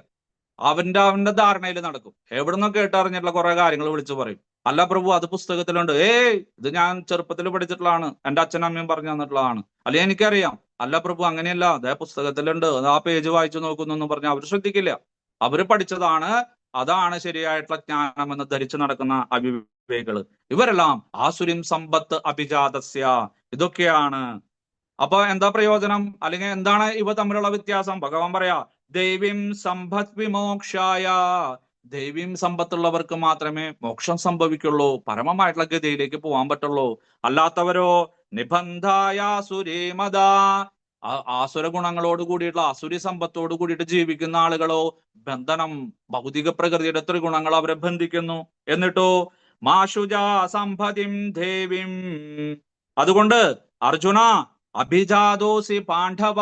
അവന്റെ ധാരണയിൽ നടക്കും. എവിടുന്ന് കേട്ടറിഞ്ഞിട്ടുള്ള കുറെ കാര്യങ്ങൾ വിളിച്ചു പറയും. അല്ല പ്രഭു, അത് പുസ്തകത്തിലുണ്ട്. ഇത് ഞാൻ ചെറുപ്പത്തിൽ പഠിച്ചിട്ടുള്ളതാണ്, എന്റെ അച്ഛനും അമ്മയും പറഞ്ഞു തന്നിട്ടുള്ളതാണ്, അല്ലെങ്കിൽ എനിക്കറിയാം. അല്ല പ്രഭു, അങ്ങനെയല്ല, അതേ പുസ്തകത്തിലുണ്ട്, അത് ആ പേജ് വായിച്ചു നോക്കുന്നു എന്ന് പറഞ്ഞാൽ അവർ ശ്രദ്ധിക്കില്ല. അവര് പഠിച്ചതാണ്, അതാണ് ശരിയായിട്ടുള്ള ജ്ഞാനം എന്ന് ധരിച്ചു നടക്കുന്ന അവിവേകള്. ഇവരെല്ലാം ആസുരിം സമ്പത്ത് അഭിജാതസ്യ. ഇതൊക്കെയാണ്. അപ്പൊ എന്താ പ്രയോജനം, അല്ലെങ്കിൽ എന്താണ് ഇവ തമ്മിലുള്ള വ്യത്യാസം? ഭഗവാൻ പറയാ, ദൈവീം സമ്പത് വിമോക്ഷായ. ദൈവീം സമ്പത്തുള്ളവർക്ക് മാത്രമേ മോക്ഷം സംഭവിക്കുള്ളൂ, പരമമായിട്ടുള്ള ഗതിയിലേക്ക് പോകാൻ പറ്റുള്ളൂ. അല്ലാത്തവരോ നിബന്ധായ സുരീമത. ആസുര ഗുണങ്ങളോട് കൂടിയിട്ടുള്ള അസുരി സമ്പത്തോട് കൂടിയിട്ട് ജീവിക്കുന്ന ആളുകളോ ബന്ധനം, ഭൗതിക പ്രകൃതിയുടെ ത്രിഗുണങ്ങൾ അവരെ ബന്ധിക്കുന്നു. എന്നിട്ടോ മാഷുജാ സമ്പതിം ദേവീം. അതുകൊണ്ട് അർജുന, അഭിജാതോസി പാണ്ഡവ,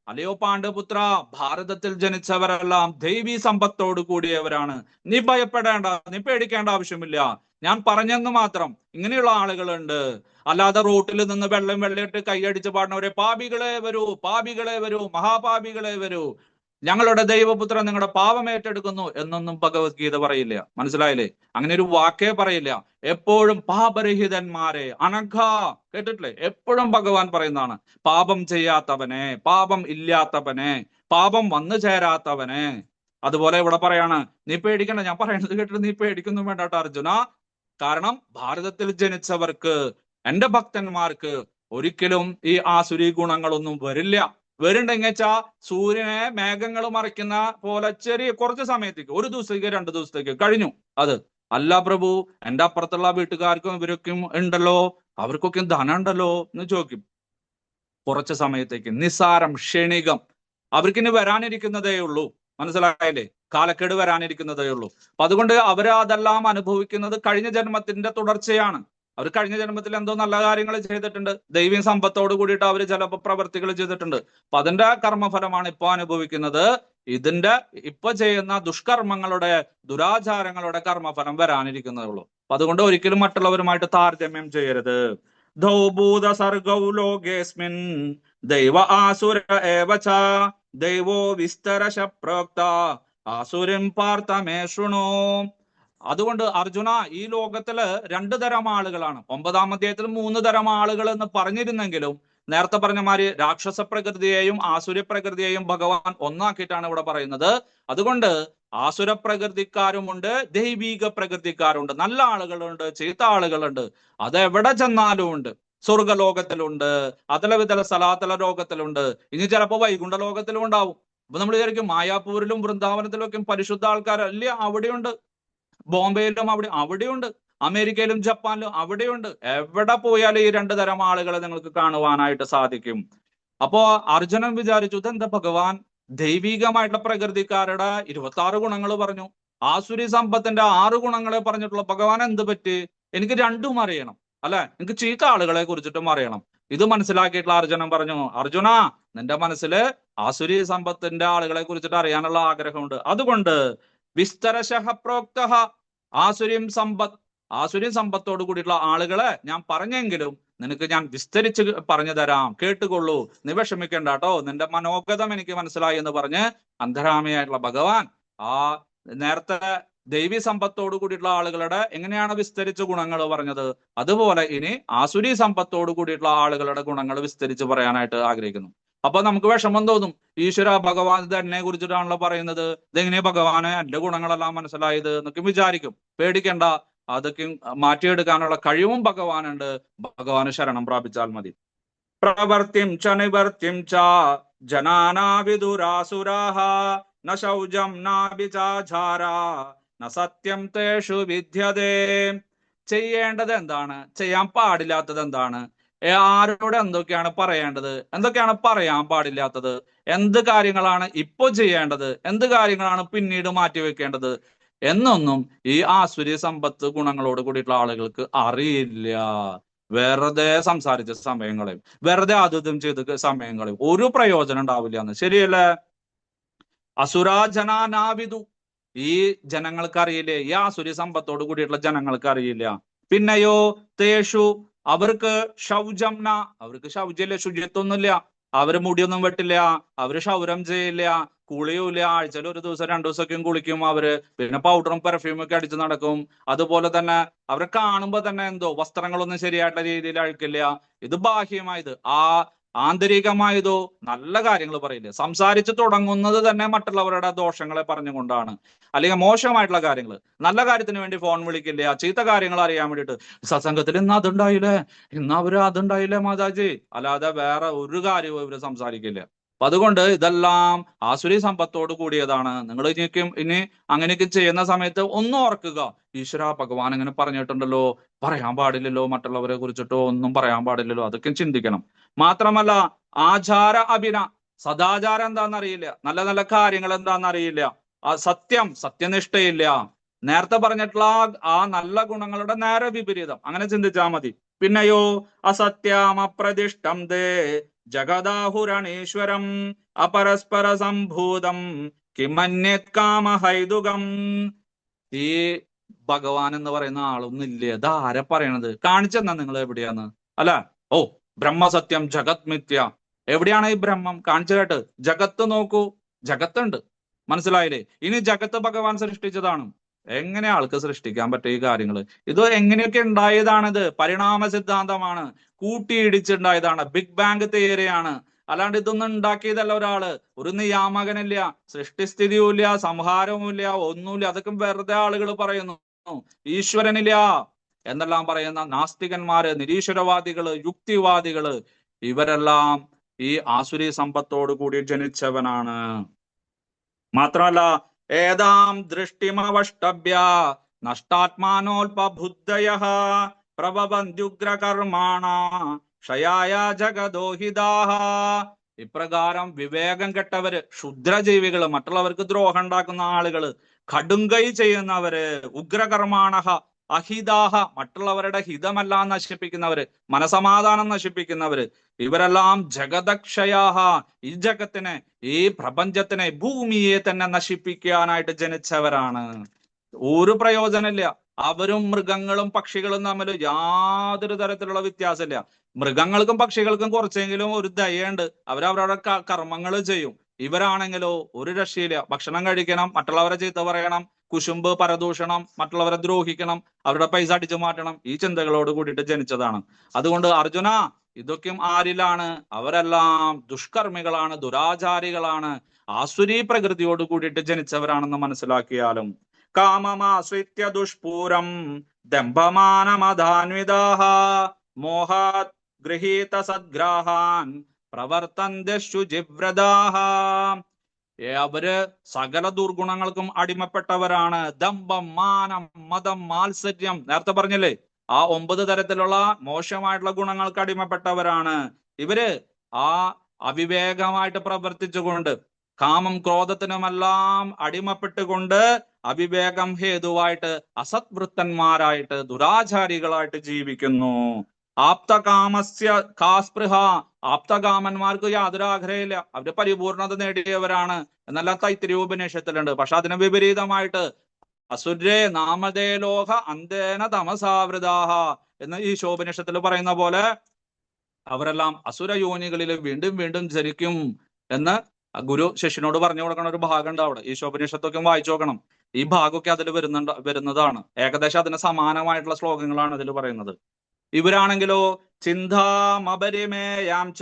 അല്ലയോ പാണ്ഡുപുത്ര, ഭാരതത്തിൽ ജനിച്ചവരെല്ലാം ദൈവീ സമ്പത്തോട് കൂടിയവരാണ്. നീ ഭയപ്പെടേണ്ട, നീ പേടിക്കേണ്ട ആവശ്യമില്ല. ഞാൻ പറഞ്ഞെന്ന് മാത്രം. ഇങ്ങനെയുള്ള ആളുകളുണ്ട്. അല്ലാതെ റോട്ടിൽ നിന്ന് വെള്ളമിട്ട് കൈയടിച്ച് പാടുന്നവരെ പാപികളെ വരൂ, പാപികളെ വരൂ, മഹാപാപികളെ വരൂ, ഞങ്ങളുടെ ദൈവപുത്രൻ നിങ്ങളുടെ പാപം ഏറ്റെടുക്കുന്നു എന്നൊന്നും ഭഗവത്ഗീത പറയില്ല. മനസ്സിലായില്ലേ? അങ്ങനെ ഒരു വാക്കേ പറയില്ല. എപ്പോഴും പാപരഹിതന്മാരെ, അനഘ, കേട്ടിട്ടില്ലേ? എപ്പോഴും ഭഗവാൻ പറയുന്നതാണ് പാപം ചെയ്യാത്തവനെ, പാപം ഇല്ലാത്തവനെ, പാപം വന്നു ചേരാത്തവനെ. അതുപോലെ ഇവിടെ പറയാണ്, നീ പേടിക്കണ്ട, ഞാൻ പറയുന്നത് കേട്ടിട്ട് നീ പേടിക്കൊന്നും വേണ്ട കേട്ടോ അർജുന. കാരണം ഭാരതത്തിൽ ജനിച്ചവർക്ക്, എന്റെ ഭക്തന്മാർക്ക് ഒരിക്കലും ഈ ആസുരി ഗുണങ്ങളൊന്നും വരില്ല. വരുന്നുണ്ടെങ്കിൽ വെച്ചാ സൂര്യനെ മേഘങ്ങൾ മറയ്ക്കുന്ന പോലെ ചെറിയ കുറച്ച് സമയത്തേക്ക്, 1 ദിവസത്തേക്ക് 2 ദിവസത്തേക്ക് കഴിഞ്ഞു. അത് അല്ല പ്രഭു, എന്റെ അപ്പുറത്തുള്ള വീട്ടുകാർക്കും ഇവരൊക്കെയും ഉണ്ടല്ലോ, അവർക്കൊക്കെ ധനം ഉണ്ടല്ലോ എന്ന് ചോദിക്കും. കുറച്ച് സമയത്തേക്ക്, നിസ്സാരം, ക്ഷണികം. അവർക്കിനി വരാനിരിക്കുന്നതേ ഉള്ളൂ. മനസ്സിലായില്ലേ? കാലക്കേട് വരാനിരിക്കുന്നതേ ഉള്ളൂ. അപ്പൊ അതുകൊണ്ട് അവർ അതെല്ലാം അനുഭവിക്കുന്നത് കഴിഞ്ഞ ജന്മത്തിന്റെ തുടർച്ചയാണ്. അവർ കഴിഞ്ഞ ജന്മത്തിൽ എന്തോ നല്ല കാര്യങ്ങൾ ചെയ്തിട്ടുണ്ട്, ദൈവീയ സമ്പത്തോട് കൂടിയിട്ട് അവർ ചിലപ്പോൾ പ്രവർത്തികൾ ചെയ്തിട്ടുണ്ട്. അപ്പൊ അതിന്റെ കർമ്മഫലമാണ് ഇപ്പൊ അനുഭവിക്കുന്നത്. ഇതിന്റെ ഇപ്പൊ ചെയ്യുന്ന ദുഷ്കർമ്മങ്ങളുടെ, ദുരാചാരങ്ങളുടെ കർമ്മഫലം വരാനിരിക്കുന്നതേ ഉള്ളൂ. അപ്പൊ അതുകൊണ്ട് ഒരിക്കലും മറ്റുള്ളവരുമായിട്ട് താരതമ്യം ചെയ്യരുത്. ധൗഭൂത സർഗൗ ലോകേസ്മിൻ ദൈവ ആസുര ഏവച ദൈവോ വിസ്തരശ പ്രോക്ത ആസുരം പാർത്ഥമേ ശൃണു. അതുകൊണ്ട് അർജുന, ഈ ലോകത്തില് 2 തരം ആളുകളാണ്. 9-ാം അധ്യായത്തിൽ 3 തരം ആളുകൾ എന്ന് പറഞ്ഞിരുന്നെങ്കിലും നേരത്തെ പറഞ്ഞ മാതിരി രാക്ഷസ പ്രകൃതിയെയും ആസുര പ്രകൃതിയെയും ഭഗവാൻ ഒന്നാക്കിയിട്ടാണ് ഇവിടെ പറയുന്നത്. അതുകൊണ്ട് ആസുര പ്രകൃതിക്കാരുമുണ്ട്, ദൈവീക പ്രകൃതിക്കാരുണ്ട്, നല്ല ആളുകളുണ്ട്, ചീത്ത ആളുകളുണ്ട്. അതെവിടെ ചെന്നാലും ഉണ്ട്. സ്വർഗലോകത്തിലുണ്ട്, അതല വിതല സ്ഥലാതല ലോകത്തിലുണ്ട്, ഇനി ചിലപ്പോ വൈകുണ്ഠ ലോകത്തിലും ഉണ്ടാവും. അപ്പൊ നമ്മൾ വിചാരിക്കും മായാപൂരിലും വൃന്ദാവനത്തിലും ഒക്കെ പരിശുദ്ധ ആൾക്കാരല്ലേ? അവിടെയുണ്ട്. ബോംബെയിലും അവിടെയുണ്ട്. അമേരിക്കയിലും ജപ്പാനിലും അവിടെയുണ്ട്. എവിടെ പോയാലും ഈ 2 തരം ആളുകളെ നിങ്ങൾക്ക് കാണുവാനായിട്ട് സാധിക്കും. അപ്പോ അർജുനൻ വിചാരിച്ചു, ഇതെന്താ ഭഗവാൻ ദൈവികമായിട്ടുള്ള പ്രകൃതിക്കാരുടെ 26 ഗുണങ്ങൾ പറഞ്ഞു, ആസുരി സമ്പത്തിന്റെ 6 ഗുണങ്ങളെ പറഞ്ഞിട്ടുള്ള ഭഗവാൻ എന്ത് പറ്റി? എനിക്ക് രണ്ടും അറിയണം, അല്ലെ? എനിക്ക് ചീത്ത ആളുകളെ കുറിച്ചിട്ടും അറിയണം. ഇത് മനസ്സിലാക്കിയിട്ടുള്ള അർജുനൻ പറഞ്ഞു, അർജുന, നിന്റെ മനസ്സിൽ ആസുരി സമ്പത്തിന്റെ ആളുകളെ കുറിച്ചിട്ട് അറിയാനുള്ള ആഗ്രഹമുണ്ട്. അതുകൊണ്ട് വിസ്തരശഃ പ്രോക്തഃ ആസുരീം സമ്പത്ത്, ആസുരീം സമ്പത്തോട് കൂടിയിട്ടുള്ള ആളുകളെ ഞാൻ പറഞ്ഞെങ്കിലും നിനക്ക് ഞാൻ വിസ്തരിച്ച് പറഞ്ഞു തരാം, കേട്ടുകൊള്ളൂ, നീ വിഷമിക്കണ്ട കേട്ടോ, നിന്റെ മനോഗതം എനിക്ക് മനസ്സിലായി എന്ന് പറഞ്ഞ് അന്തരാമിയായിട്ടുള്ള ഭഗവാൻ ആ നേരത്തെ ദൈവീ സമ്പത്തോട് കൂടിയിട്ടുള്ള ആളുകളുടെ എങ്ങനെയാണ് വിസ്തരിച്ച ഗുണങ്ങൾ പറഞ്ഞത്, അതുപോലെ ഇനി ആസുരി സമ്പത്തോട് കൂടിയിട്ടുള്ള ആളുകളുടെ ഗുണങ്ങൾ വിസ്തരിച്ച് പറയാനായിട്ട് ആഗ്രഹിക്കുന്നു. അപ്പൊ നമുക്ക് വിഷമം തോന്നും, ഈശ്വര, ഭഗവാൻ ഇത് എന്നെ കുറിച്ചിട്ടാണല്ലോ പറയുന്നത്, ഇതെങ്ങനെയാ ഭഗവാന് എന്റെ ഗുണങ്ങളെല്ലാം മനസ്സിലായത് എന്നൊക്കെ വിചാരിക്കും. പേടിക്കണ്ട, അതൊക്കെ മാറ്റിയെടുക്കാനുള്ള കഴിവും ഭഗവാനുണ്ട്. ഭഗവാന് ശരണം പ്രാപിച്ചാൽ മതി. പ്രവർത്തിം ച നിവർത്തിം ച ജനാനാ വിദുരാസുരാഃ ന ശൗചം നാഭിചാചാര ന സത്യം തേഷു വിദ്യതേ. ചെയ്യേണ്ടത് എന്താണ്, ചെയ്യാൻ പാടില്ലാത്തത് എന്താണ്, ആരോട് എന്തൊക്കെയാണ് പറയേണ്ടത്, എന്തൊക്കെയാണ് പറയാൻ പാടില്ലാത്തത്, എന്ത് കാര്യങ്ങളാണ് ഇപ്പൊ ചെയ്യേണ്ടത്, എന്ത് കാര്യങ്ങളാണ് പിന്നീട് മാറ്റിവെക്കേണ്ടത് എന്നൊന്നും ഈ ആസുരി സമ്പത്ത് ഗുണങ്ങളോട് കൂടിയിട്ടുള്ള ആളുകൾക്ക് അറിയില്ല. വെറുതെ സംസാരിച്ച സമയങ്ങളെയും വെറുതെ അതും ചെയ്ത സമയങ്ങളെയും ഒരു പ്രയോജനം ഉണ്ടാവില്ല എന്ന്. ശരിയല്ലേ? അസുരാജനാനാവിതു, ഈ ജനങ്ങൾക്ക് അറിയില്ലേ, ഈ ആസുരി സമ്പത്തോട് കൂടിയിട്ടുള്ള ജനങ്ങൾക്ക് അറിയില്ല. പിന്നെയോ തേഷു, അവർക്ക് ശൗചംന, അവർക്ക് ശൗചല്യ, ശുചിത്വമൊന്നുമില്ല, അവര് മുടിയൊന്നും വെട്ടില്ല, അവര് ക്ഷൗരം ചെയ്യില്ല, കുളിയൂല്ല, ആഴ്ചയിൽ ഒരു ദിവസം 2 ദിവസമൊക്കെയും കുളിക്കും അവര്, പിന്നെ പൗഡറും പെർഫ്യൂമും ഒക്കെ അടിച്ച് നടക്കും. അതുപോലെ തന്നെ അവരെ കാണുമ്പോ തന്നെ എന്തോ വസ്ത്രങ്ങളൊന്നും ശരിയായിട്ടുള്ള രീതിയിൽ അഴിക്കില്ല. ഇത് ബാഹ്യമായത്. ആന്തരികമായതോ നല്ല കാര്യങ്ങൾ പറയില്ല. സംസാരിച്ച് തുടങ്ങുന്നത് തന്നെ മറ്റുള്ളവരുടെ ദോഷങ്ങളെ പറഞ്ഞുകൊണ്ടാണ്, അല്ലെങ്കിൽ മോശമായിട്ടുള്ള കാര്യങ്ങൾ. നല്ല കാര്യത്തിന് വേണ്ടി ഫോൺ വിളിക്കില്ല, ചീത്ത കാര്യങ്ങൾ അറിയാൻ വേണ്ടിയിട്ട് സത്സംഗത്തിൽ ഇന്ന് അതുണ്ടായില്ലേ, ഇന്ന് അവര് അതുണ്ടായില്ലേ മാതാജി, അല്ലാതെ വേറെ ഒരു കാര്യവും ഇവര് സംസാരിക്കില്ല. അപ്പൊ അതുകൊണ്ട് ഇതെല്ലാം ആസുരി സമ്പത്തോട് കൂടിയതാണ്. നിങ്ങൾ ഇനി അങ്ങനെയൊക്കെ ചെയ്യുന്ന സമയത്ത് ഒന്നും ഓർക്കുക, ഈശ്വര, ഭഗവാൻ ഇങ്ങനെ പറഞ്ഞിട്ടുണ്ടല്ലോ, പറയാൻ പാടില്ലല്ലോ, മറ്റുള്ളവരെ കുറിച്ചിട്ടോ ഒന്നും പറയാൻ പാടില്ലല്ലോ, അതൊക്കെ ചിന്തിക്കണം. മാത്രമല്ല ആചാര അഭിന, സദാചാരം എന്താണെന്നറിയില്ല, നല്ല നല്ല കാര്യങ്ങൾ എന്താണെന്നറിയില്ല, സത്യനിഷ്ഠയില്ല. നേരത്തെ പറഞ്ഞിട്ടുള്ള ആ നല്ല ഗുണങ്ങളുടെ നേരെ വിപരീതം. അങ്ങനെ ചിന്തിച്ചാൽ മതി. പിന്നെയോ അസത്യമപ്രതിഷ്ഠം ദേ ജഗദാഹുരണീശ്വരം അപരസ്പര സംഭൂതം കിമന്യത് കാമഹൈതുകം. ഈ ഭഗവാൻ എന്ന് പറയുന്ന ആളൊന്നും ഇല്ലേ, അതാരെ പറയണത്, കാണിച്ചെന്നാ നിങ്ങൾ എവിടെയാന്ന്, അല്ല? ഓ, ബ്രഹ്മസത്യം ജഗത് മിഥ്യ, എവിടെയാണ് ഈ ബ്രഹ്മം? കാണിച്ചു കേട്ട്. ജഗത്ത് നോക്കൂ, ജഗത്തുണ്ട്, മനസ്സിലായില്ലേ? ഇനി ജഗത്ത് ഭഗവാൻ സൃഷ്ടിച്ചതാണ്. എങ്ങനെ ആൾക്ക് സൃഷ്ടിക്കാൻ പറ്റും ഈ കാര്യങ്ങൾ? ഇത് എങ്ങനെയൊക്കെ ഉണ്ടായതാണിത്? പരിണാമ സിദ്ധാന്തമാണ്, കൂട്ടിയിടിച്ചുണ്ടായതാണ്, ബിഗ് ബാങ് തിയറിയാണ്. അല്ലാണ്ട് ഇതൊന്നും ഉണ്ടാക്കിയതല്ല ഒരാള്. ഒരു നിയാമകനില്ല, സൃഷ്ടിസ്ഥിതിയുമില്ല, സംഹാരവുമില്ല, ഒന്നുമില്ല. അതൊക്കെ വെറുതെ ആളുകൾ പറയുന്നു. ഈശ്വരനില്ല എന്നെല്ലാം പറയുന്ന നാസ്തികന്മാര്, നിരീശ്വരവാദികള്, യുക്തിവാദികള്, ഇവരെല്ലാം ഈ ആസുരി സമ്പത്തോടു കൂടി ജനിച്ചവനാണ്. മാത്രമല്ല ഏതാം ദൃഷ്ടിമവഷ്ടഭ്യ നഷ്ടാത്മാനോൽപബുദ്ധയഃ പ്രഭവന്ത്യുഗ്രകർമാണ ക്ഷയായ ജഗദോഹിതാഃ. ഇപ്രകാരം വിവേകം കെട്ടവര്, ക്ഷുദ്രജീവികള്, മറ്റുള്ളവർക്ക് ദ്രോഹം ഉണ്ടാക്കുന്ന ആളുകള്, കടുങ്കൈ ചെയ്യുന്നവര്, ഉഗ്രകർമാണഃ അഹിതാഹ, മറ്റുള്ളവരുടെ ഹിതമെല്ലാം നശിപ്പിക്കുന്നവര്, മനസമാധാനം നശിപ്പിക്കുന്നവര്, ഇവരെല്ലാം ജഗദക്ഷയാഹ, ഈ ജഗത്തിനെ, ഈ പ്രപഞ്ചത്തിനെ, ഭൂമിയെ തന്നെ നശിപ്പിക്കാനായിട്ട് ജനിച്ചവരാണ്. ഒരു പ്രയോജനമില്ല. അവരും മൃഗങ്ങളും പക്ഷികളും തമ്മിൽ യാതൊരു തരത്തിലുള്ള വ്യത്യാസമില്ല. മൃഗങ്ങൾക്കും പക്ഷികൾക്കും കുറച്ചെങ്കിലും ഒരു ദയുണ്ട്, അവരവരുടെ കർമ്മങ്ങൾ ചെയ്യും. ഇവരാണെങ്കിലോ ഒരു രക്ഷയില്ല. ഭക്ഷണം കഴിക്കണം, മറ്റുള്ളവരെ ചീത്ത പറയണം, കുശുമ്പ്, പരദൂഷണം, മറ്റുള്ളവരെ ദ്രോഹിക്കണം, അവരുടെ പൈസ അടിച്ചു മാറ്റണം, ഈ ചിന്തകളോട് കൂടിയിട്ട് ജനിച്ചതാണ്. അതുകൊണ്ട് അർജുന, ഇതൊക്കെയും ആരിലാണ്? അവരെല്ലാം ദുഷ്കർമ്മികളാണ്, ദുരാചാരികളാണ്, ആസുരീ പ്രകൃതിയോട് കൂടിയിട്ട് ജനിച്ചവരാണെന്ന് മനസ്സിലാക്കിയാലും. കാമമാശ്രിത്യ ദുഷ്പൂരം ദംഭമാനമധാന്വിതാഃ മോഹാത് ഗൃഹീത സദ്ഗ്രാഹാൻ പ്രവർത്തന്തെ ശുചിവ്രതാഃ. അവര് സകല ദുർഗുണങ്ങൾക്കും അടിമപ്പെട്ടവരാണ്. ദമ്പം, മാനം, മതം, മാത്സര്യം, നേരത്തെ പറഞ്ഞില്ലേ, ആ 9 തരത്തിലുള്ള മോശമായിട്ടുള്ള ഗുണങ്ങൾക്ക് അടിമപ്പെട്ടവരാണ് ഇവര്. ആ അവിവേകമായിട്ട് പ്രവർത്തിച്ചുകൊണ്ട് കാമം ക്രോധത്തിനുമെല്ലാം അടിമപ്പെട്ടുകൊണ്ട് അവിവേകം ഹേതുവായിട്ട് അസത്വൃത്തന്മാരായിട്ട് ദുരാചാരികളായിട്ട് ജീവിക്കുന്നു. ആപ്തകാമസ്യ കാസ്പൃഹ, ആപ്തകാമന്മാർക്ക് യാതൊരു ആഗ്രഹമില്ല, അവര് പരിപൂർണത നേടിയവരാണ് എന്നെല്ലാം തൈത്തിരീയോപനിഷത്തിലുണ്ട്. പക്ഷെ അതിന് വിപരീതമായിട്ട് അസുരേ നാമതേ ലോക അന്തേന തമസാവൃതാഹ എന്ന് ഈ ശോപനിഷത്തിൽ പറയുന്ന പോലെ അവരെല്ലാം അസുരയോനികളിൽ വീണ്ടും വീണ്ടും ജനിക്കും എന്ന് ഗുരു ശിഷ്യനോട് പറഞ്ഞു കൊടുക്കണ ഒരു ഭാഗം ഉണ്ട് അവിടെ. ഈ ശോപനിഷത്തൊക്കെ വായിച്ചു നോക്കണം. ഈ ഭാഗമൊക്കെ അതിൽ വരുന്നതാണ്. ഏകദേശം അതിന് സമാനമായിട്ടുള്ള ശ്ലോകങ്ങളാണ് ഇതിൽ പറയുന്നത്. ഇവരാണെങ്കിലോ ചിന്താമപരിമേയാം ച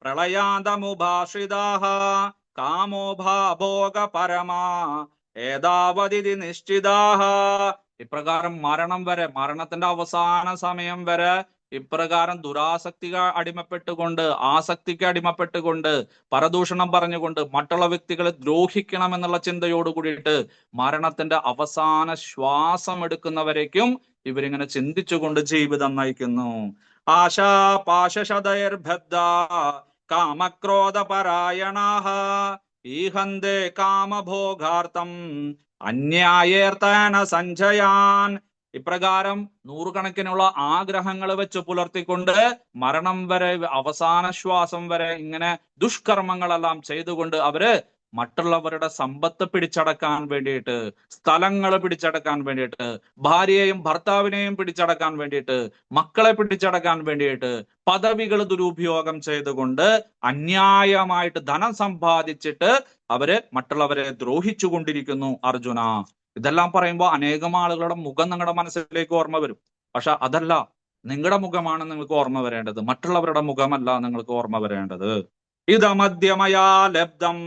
പ്രളയാന്തമുഭാഷിതാഹ കാമോഭാഭോഗ പരമാ ഏതാവതി നിശ്ചിതാഹ. ഇപ്രകാരം മരണം വരെ, മരണത്തിന്റെ അവസാന സമയം വരെ ഇപ്രകാരം ദുരാസക്തിക്ക് അടിമപ്പെട്ടുകൊണ്ട്, ആസക്തിക്ക് അടിമപ്പെട്ടുകൊണ്ട്, പരദൂഷണം പറഞ്ഞുകൊണ്ട് മറ്റുള്ള വ്യക്തികളെ ദ്രോഹിക്കണം എന്നുള്ള ചിന്തയോട് കൂടിയിട്ട് മരണത്തിന്റെ അവസാന ശ്വാസം എടുക്കുന്നവരേക്കും ഇവരിങ്ങനെ ചിന്തിച്ചുകൊണ്ട് ജീവിതം നയിക്കുന്നു. ആശാ പാശശതൈർബദ്ധ കാമക്രോധ പരായണാഹ ഈഹന്തേ കാമഭോഗാർത്ഥം അന്യായേർത്തേന സഞ്ചയാൻ. ഇപ്രകാരം നൂറുകണക്കിനുള്ള ആഗ്രഹങ്ങൾ വെച്ച് പുലർത്തിക്കൊണ്ട് മരണം വരെ, അവസാന ശ്വാസം വരെ ഇങ്ങനെ ദുഷ്കർമ്മങ്ങളെല്ലാം ചെയ്തുകൊണ്ട് അവര് മറ്റുള്ളവരുടെ സമ്പത്ത് പിടിച്ചടക്കാൻ വേണ്ടിയിട്ട്, സ്ഥലങ്ങൾ പിടിച്ചടക്കാൻ വേണ്ടിയിട്ട്, ഭാര്യയെയും ഭർത്താവിനെയും പിടിച്ചടക്കാൻ വേണ്ടിയിട്ട്, മക്കളെ പിടിച്ചടക്കാൻ വേണ്ടിയിട്ട്, പദവികൾ ദുരുപയോഗം ചെയ്തുകൊണ്ട് അന്യായമായിട്ട് ധനം സമ്പാദിച്ചിട്ട് അവര് മറ്റുള്ളവരെ ദ്രോഹിച്ചു കൊണ്ടിരിക്കുന്നു അർജുന. ഇതെല്ലാം പറയുമ്പോൾ അനേകം ആളുകളുടെ മുഖം നിങ്ങളുടെ മനസ്സിലേക്ക് ഓർമ്മ വരും. പക്ഷെ അതല്ല, നിങ്ങളുടെ മുഖമാണ് നിങ്ങൾക്ക് ഓർമ്മ വരേണ്ടത്, മറ്റുള്ളവരുടെ മുഖമല്ല നിങ്ങൾക്ക് ഓർമ്മ വരേണ്ടത്. ഇതമദ്യമയാ ലബ്ധം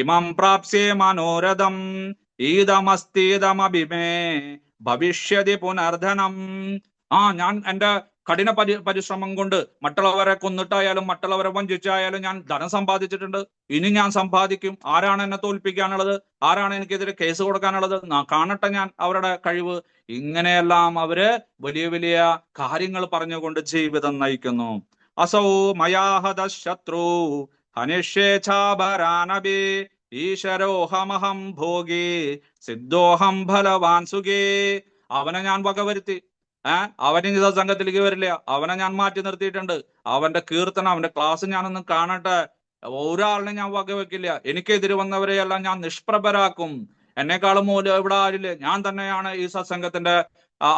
ഇമം പ്രാപ്സ്യേ മനോരഥം ഈതമസ്തീതമഭിമേ ഭവിഷ്യതി പുനർധനം. ഞാൻ എന്റെ കഠിന പരിശ്രമം കൊണ്ട് മറ്റുള്ളവരെ കൊന്നിട്ടായാലും മറ്റുള്ളവരെ വഞ്ചിച്ചായാലും ഞാൻ ധനം സമ്പാദിച്ചിട്ടുണ്ട്, ഇനി ഞാൻ സമ്പാദിക്കും. ആരാണ് എന്നെ തോൽപ്പിക്കാനുള്ളത്? ആരാണ് എനിക്കെതിരെ കേസ് കൊടുക്കാനുള്ളത്? കാണട്ടെ ഞാൻ അവരുടെ കഴിവ്. ഇങ്ങനെയെല്ലാം അവര് വലിയ വലിയ കാര്യങ്ങൾ പറഞ്ഞുകൊണ്ട് ജീവിതം നയിക്കുന്നു. അസൗ മയാഹത ശത്രു ഹനിഷ്യേച്ഛാഭരാനഭി ഈശ്വരോഹമഹം ഭോഗി സിദ്ധോഹം ഫലവാൻ സുഖേ. അവനെ ഞാൻ വകവരുത്തി, അവൻ ഇനി സംഘത്തിലേക്ക് വരില്ല, അവനെ ഞാൻ മാറ്റി നിർത്തിയിട്ടുണ്ട്. അവന്റെ കീർത്തനം, അവന്റെ ക്ലാസ് ഞാനൊന്ന് കാണട്ടെ. ഒരാളിനെ ഞാൻ വകവെക്കില്ല. എനിക്കെതിരെ വന്നവരെയെല്ലാം ഞാൻ നിഷ്പ്രഭരാക്കും. എന്നെക്കാളും മൂലം ഇവിടെ ആരില്ലേ? ഞാൻ തന്നെയാണ് ഈ സത്സംഗത്തിന്റെ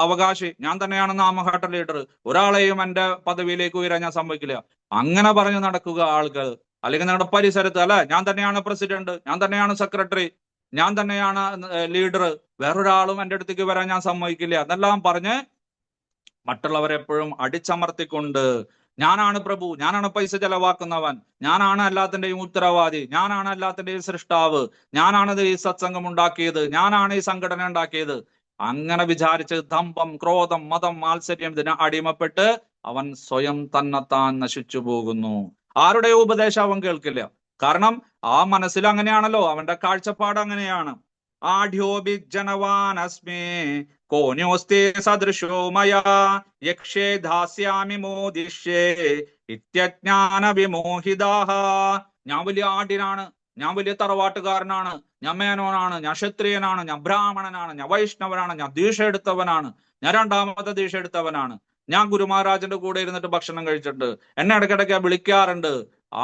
അവകാശി, ഞാൻ തന്നെയാണ് നാമഘട്ട ലീഡർ. ഒരാളെയും എന്റെ പദവിയിലേക്ക് ഉയരാൻ ഞാൻ സമ്മതിക്കില്ല. അങ്ങനെ പറഞ്ഞു നടക്കുക ആളുകൾ. അല്ലെങ്കിൽ നിങ്ങളുടെ പരിസരത്ത് അല്ലെ, ഞാൻ തന്നെയാണ് പ്രസിഡന്റ്, ഞാൻ തന്നെയാണ് സെക്രട്ടറി, ഞാൻ തന്നെയാണ് ലീഡർ, വേറൊരാളും എൻ്റെ അടുത്തേക്ക് വരാൻ ഞാൻ സമ്മതിക്കില്ല എന്നെല്ലാം പറഞ്ഞ് മറ്റുള്ളവരെപ്പോഴും അടിച്ചമർത്തിക്കൊണ്ട് ഞാനാണ് പ്രഭു, ഞാനാണ് പൈസ ചെലവാക്കുന്നവൻ, ഞാനാണ് എല്ലാത്തിന്റെയും ഉത്തരവാദി, ഞാനാണ് എല്ലാത്തിന്റെയും സൃഷ്ടാവ്, ഞാനാണ് ഈ സത്സംഗം ഉണ്ടാക്കിയത്, ഞാനാണ് ഈ സംഘടന ഉണ്ടാക്കിയത്, അങ്ങനെ വിചാരിച്ച് ദമ്പം, ക്രോധം, മതം, മാത്സര്യം ഇതിന് അടിമപ്പെട്ട് അവൻ സ്വയം തന്നെത്താൻ നശിച്ചു പോകുന്നു. ആരുടെ ഉപദേശം അവൻ കേൾക്കില്ല. കാരണം ആ മനസ്സിൽ അങ്ങനെയാണല്ലോ, അവന്റെ കാഴ്ചപ്പാട് അങ്ങനെയാണ്. ആഢ്യോഭിജനവാനസ്മി കോന്യോസ്തേ സദൃശോ മയാ യക്ഷേ ധാസ്യാമി മോദിഷ്യേ ഇത്യജ്ഞാന വിമോഹിതാഹ. ഞാൻ വലിയ ആഢ്യനാണ്, ഞാൻ വലിയ തറവാട്ടുകാരനാണ്, ഞാൻ മേനോനാണ്, ഞാൻ ക്ഷത്രിയനാണ്, ഞാൻ ബ്രാഹ്മണനാണ്, ഞാൻ വൈഷ്ണവനാണ്, ഞാൻ ദീക്ഷ എടുത്തവനാണ്, ഞാൻ രണ്ടാമത്തെ ദീക്ഷ എടുത്തവനാണ്, ഞാൻ ഗുരുമഹാരാജന്റെ കൂടെ ഇരുന്നിട്ട് ഭക്ഷണം കഴിച്ചിട്ടുണ്ട്, എന്നെ ഇടയ്ക്കിടയ്ക്ക് വിളിക്കാറുണ്ട്.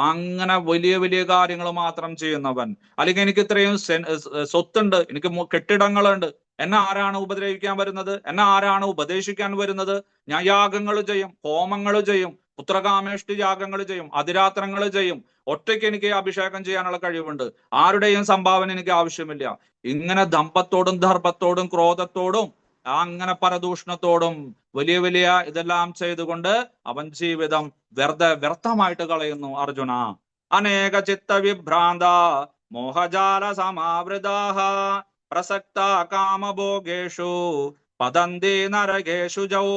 അങ്ങനെ വലിയ വലിയ കാര്യങ്ങൾ മാത്രം ചെയ്യുന്നവൻ, അല്ലെങ്കിൽ എനിക്ക് ഇത്രയും സ്വത്തുണ്ട്, എനിക്ക് കെട്ടിടങ്ങളുണ്ട്, എന്നെ ആരാണ് ഉപദ്രവിക്കാൻ വരുന്നത്? എന്നെ ആരാണ് ഉപദേശിക്കാൻ വരുന്നത്? ഞാൻ യാഗങ്ങൾ ചെയ്യും, ഹോമങ്ങൾ ചെയ്യും, പുത്രകാമേഷ്ടി യാഗങ്ങൾ ചെയ്യും, അതിരാത്രങ്ങൾ ചെയ്യും, ഒറ്റയ്ക്ക് എനിക്ക് അഭിഷേകം ചെയ്യാനുള്ള കഴിവുണ്ട്, ആരുടെയും സംഭാവന എനിക്ക് ആവശ്യമില്ല. ഇങ്ങനെ ദമ്പത്തോടും ദർഭത്തോടും ക്രോധത്തോടും അങ്ങനെ പരദൂഷണത്തോടും വലിയ വലിയ ഇതെല്ലാം ചെയ്തുകൊണ്ട് അവൻ ജീവിതം വ്യർത്ഥമായിട്ട് കളയുന്നു അർജുന. അനേക ചിത്ത വിഭ്രാന്ത മോഹജാല സമാവൃതാഹ പ്രസക്ത കാമഭോഗേഷു പതന്തി നരകേഷു ജൗ.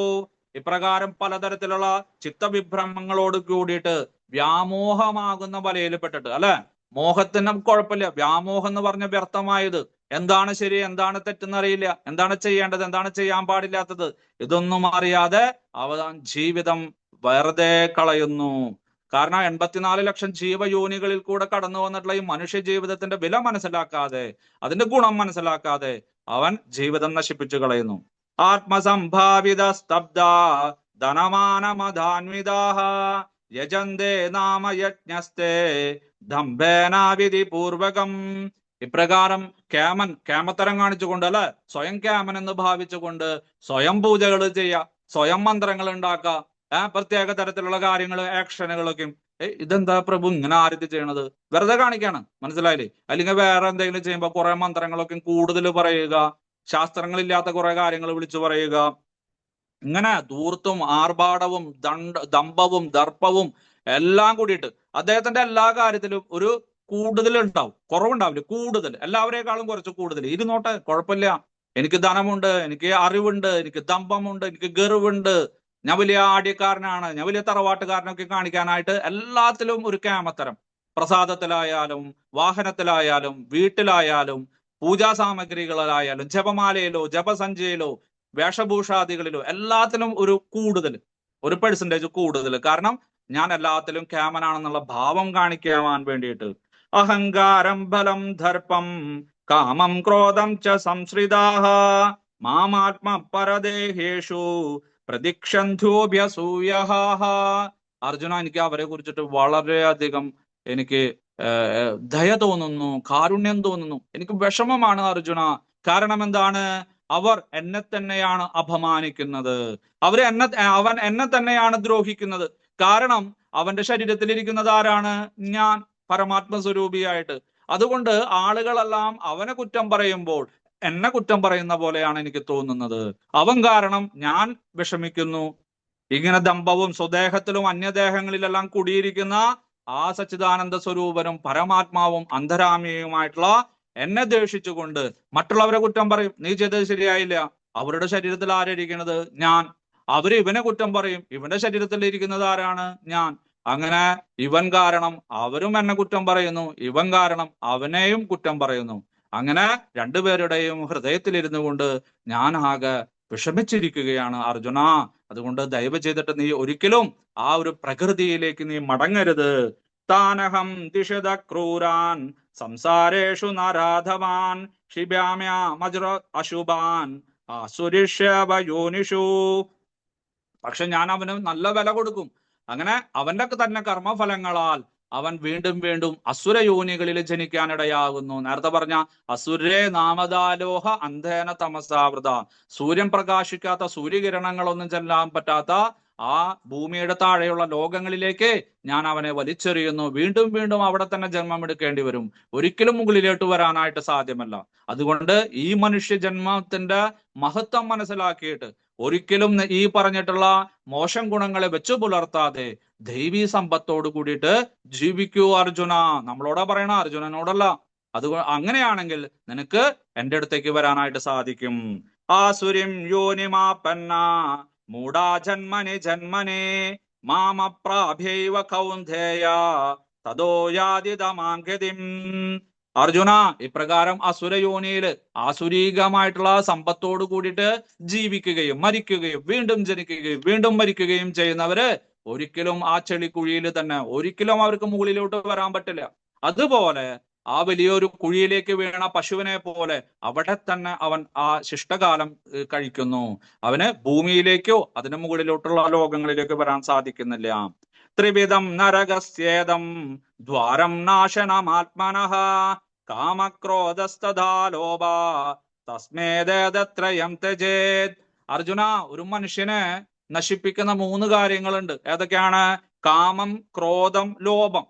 ഇപ്രകാരം പലതരത്തിലുള്ള ചിത്തവിഭ്രമങ്ങളോട് കൂടിയിട്ട് വ്യാമോഹമാകുന്ന വലയിൽ പെട്ടിട്ട്, അല്ലെ, മോഹത്തിന് കുഴപ്പമില്ല, വ്യാമോഹം എന്ന് പറഞ്ഞ വ്യർത്ഥമായത്, എന്താണ് ശരി എന്താണ് തെറ്റെന്നറിയില്ല, എന്താണ് ചെയ്യേണ്ടത് എന്താണ് ചെയ്യാൻ പാടില്ലാത്തത്, ഇതൊന്നും അറിയാതെ അവൻ ജീവിതം വെറുതെ കളയുന്നു. കാരണം 84 ലക്ഷം ജീവയോനികളിൽ കൂടെ കടന്നു വന്നിട്ടുള്ള ഈ മനുഷ്യ ജീവിതത്തിന്റെ വില മനസ്സിലാക്കാതെ, അതിന്റെ ഗുണം മനസ്സിലാക്കാതെ അവൻ ജീവിതം നശിപ്പിച്ചു കളയുന്നു. ആത്മസംഭാവിത സ്തബ്ധ ധനമാനമധാന്വിതാഹ യജന്തേ നാമ യജ്ഞസ്തേ ദംഭേനാവിധി പൂർവകം. ഇപ്രകാരം കേമത്തരം കാണിച്ചുകൊണ്ട്, അല്ലെ, സ്വയം കേമൻ എന്ന് ഭാവിച്ചുകൊണ്ട് സ്വയം പൂജകൾ ചെയ്യുക, സ്വയം മന്ത്രങ്ങൾ ഉണ്ടാക്കുക, പ്രത്യേക തരത്തിലുള്ള കാര്യങ്ങൾ, ആക്ഷനുകളൊക്കെ. ഇതെന്താ പ്രഭു ഇങ്ങനെ ആരതി ചെയ്യണത്? വെറുതെ കാണിക്കാണ്, മനസ്സിലായില്ലേ? അല്ലെങ്കിൽ വേറെ എന്തെങ്കിലും ചെയ്യുമ്പോ കുറെ മന്ത്രങ്ങളൊക്കെ കൂടുതൽ പറയുക, ശാസ്ത്രങ്ങളില്ലാത്ത കുറെ കാര്യങ്ങൾ വിളിച്ചു പറയുക, ഇങ്ങനെ ധൂർത്തും ആർഭാടവും ദമ്പവും ദർപ്പവും എല്ലാം കൂടിയിട്ട് അദ്ദേഹത്തിന്റെ എല്ലാ കാര്യത്തിലും ഒരു കൂടുതൽ ഉണ്ടാവും, കുറവുണ്ടാവില്ല, കൂടുതൽ, എല്ലാവരെക്കാളും കുറച്ച് കൂടുതൽ. ഇരുന്നോട്ടെ, കുഴപ്പമില്ല, എനിക്ക് ധനമുണ്ട്, എനിക്ക് അറിവുണ്ട്, എനിക്ക് ദമ്പമുണ്ട്, എനിക്ക് ഗർവുണ്ട്, ഞാൻ വലിയ ആട്യക്കാരനാണ്, ഞാൻ വലിയ തറവാട്ടുകാരനൊക്കെ കാണിക്കാനായിട്ട് എല്ലാത്തിലും ഒരു കേമത്തരം. പ്രസാദത്തിലായാലും വാഹനത്തിലായാലും വീട്ടിലായാലും പൂജാ സാമഗ്രികളിലായാലും ജപമാലയിലോ ജപസഞ്ചയിലോ വേഷഭൂഷാദികളിലോ എല്ലാത്തിലും ഒരു കൂടുതൽ, ഒരു പെർസെന്റേജ് കൂടുതൽ. കാരണം ഞാൻ എല്ലാത്തിലും കേമനാണെന്നുള്ള ഭാവം കാണിക്കാൻ വേണ്ടിയിട്ട്. അഹങ്കാരം ബലം ദർപ്പം കാമം ക്രോധം ച സംശ്രിതാഃ മാമാത്മ പരദേഹേഷു പ്രതിക്ഷന്ധോഭ്യസൂയഃ. അർജുന, എനിക്ക് അവരെ കുറിച്ചിട്ട് വളരെയധികം എനിക്ക് ദയ തോന്നുന്നു, കാരുണ്യം തോന്നുന്നു, എനിക്ക് വിഷമമാണ് അർജുന. കാരണം എന്താണ്? അവർ എന്നെ തന്നെയാണ് അപമാനിക്കുന്നത്, അവൻ എന്നെ തന്നെയാണ് ദ്രോഹിക്കുന്നത്. കാരണം അവന്റെ ശരീരത്തിലിരിക്കുന്നത് ആരാണ്? ഞാൻ, പരമാത്മസ്വരൂപിയായിട്ട്. അതുകൊണ്ട് ആളുകളെല്ലാം അവനെ കുറ്റം പറയുമ്പോൾ എന്നെ കുറ്റം പറയുന്ന പോലെയാണ് എനിക്ക് തോന്നുന്നത്. അവൻ കാരണം ഞാൻ വിഷമിക്കുന്നു. ഇങ്ങനെ ദമ്പവും സ്വദേഹത്തിലും അന്യദേഹങ്ങളിലെല്ലാം കുടിയിരിക്കുന്ന ആ സച്ചിദാനന്ദ സ്വരൂപനും പരമാത്മാവും അന്തരാമിയുമായിട്ടുള്ള എന്നെ ദേഷിച്ചുകൊണ്ട് മറ്റുള്ളവരെ കുറ്റം പറയും. നീ ചെയ്തത് ശരിയായില്ല. അവരുടെ ശരീരത്തിൽ ആരിയിരിക്കുന്നത്? ഞാൻ. അവര് ഇവനെ കുറ്റം പറയും. ഇവന്റെ ശരീരത്തിൽ ഇരിക്കുന്നത് ആരാണ്? ഞാൻ. അങ്ങനെ ഇവൻ കാരണം അവരും എന്നെ കുറ്റം പറയുന്നു, ഇവൻ കാരണം അവനെയും കുറ്റം പറയുന്നു. അങ്ങനെ രണ്ടുപേരുടെയും ഹൃദയത്തിലിരുന്നു കൊണ്ട് ഞാൻ ആകെ വിഷമിച്ചിരിക്കുകയാണ് അർജുന. അതുകൊണ്ട് ദയവ് ചെയ്തിട്ട് നീ ഒരിക്കലും ആ ഒരു പ്രകൃതിയിലേക്ക് നീ മടങ്ങരുത്. താനഹം ദിശത ക്രൂരാൻ സംസാരേഷു നരാധവാൻ ക്ഷിപ്യാമ്യമജ്ര അശുഭാൻ ആസുരിഷ്യവയോനിഷു. പക്ഷെ ഞാൻ അവന് നല്ല വില കൊടുക്കും. അങ്ങനെ അവന്റെ തന്നെ കർമ്മഫലങ്ങളാൽ അവൻ വീണ്ടും വീണ്ടും അസുരയോനികളിൽ ജനിക്കാനിടയാകുന്നു. നേരത്തെ പറഞ്ഞ അസുരേ നാമദാലോഹ അന്ധേന തമസാവൃത, സൂര്യൻ പ്രകാശിക്കാത്ത, സൂര്യകിരണങ്ങളൊന്നും ചെല്ലാൻ പറ്റാത്ത ആ ഭൂമിയുടെ താഴെയുള്ള ലോകങ്ങളിലേക്ക് ഞാൻ അവനെ വലിച്ചെറിയുന്നു. വീണ്ടും വീണ്ടും അവിടെ തന്നെ ജന്മമെടുക്കേണ്ടി വരും. ഒരിക്കലും മുകളിലോട്ട് വരാനായിട്ട് സാധ്യമല്ല. അതുകൊണ്ട് ഈ മനുഷ്യ ജന്മത്തിന്റെ മഹത്വം മനസ്സിലാക്കിയിട്ട് ഒരിക്കലും ഈ പറഞ്ഞിട്ടുള്ള മോശം ഗുണങ്ങളെ വെച്ചു പുലർത്താതെ ദൈവീ സമ്പത്തോട് കൂടിയിട്ട് ജീവിക്കൂ അർജുന. നമ്മളോടാ പറയണ, അർജുനനോടല്ല. അങ്ങനെയാണെങ്കിൽ നിനക്ക് എൻ്റെ അടുത്തേക്ക് വരാനായിട്ട് സാധിക്കും. ആസുരിം യോനിമാപന്ന മൂഢാ ജന്മനി ജന്മനെ മാമപ്രാഭ്യൈവ കൗന്ദേയ തതോ യാതി തമാംഗതിം. അർജുന, ഇപ്രകാരം അസുരയോനിയില് ആസുരീകമായിട്ടുള്ള സമ്പത്തോട് കൂടിയിട്ട് ജീവിക്കുകയും മരിക്കുകയും വീണ്ടും ജനിക്കുകയും വീണ്ടും മരിക്കുകയും ചെയ്യുന്നവര് ഒരിക്കലും ആ ചെളിക്കുഴിയിൽ തന്നെ, ഒരിക്കലും അവർക്ക് മുകളിലോട്ട് വരാൻ പറ്റില്ല. അതുപോലെ ആ വലിയൊരു കുഴിയിലേക്ക് വീണ പശുവിനെ പോലെ അവിടെ തന്നെ അവൻ ആ ശിഷ്ടകാലം കഴിക്കുന്നു. അവന് ഭൂമിയിലേക്കോ അതിന് മുകളിലോട്ടുള്ള ലോകങ്ങളിലേക്ക് വരാൻ സാധിക്കുന്നില്ല. ത്രിവിധം നരകസ്യേദം ദ്വാരം നാശനമാത്മനഃ കാമക്രോധസ്തഥാ ലോഭ തസ്മേദേതത്രയം ത്യജേത്. അർജുന, ഒരു മനുഷ്യനെ നശിപ്പിക്കുന്ന 3 കാര്യങ്ങളുണ്ട്. ഏതൊക്കെയാണ്? കാമം, ക്രോധം, ലോഭം.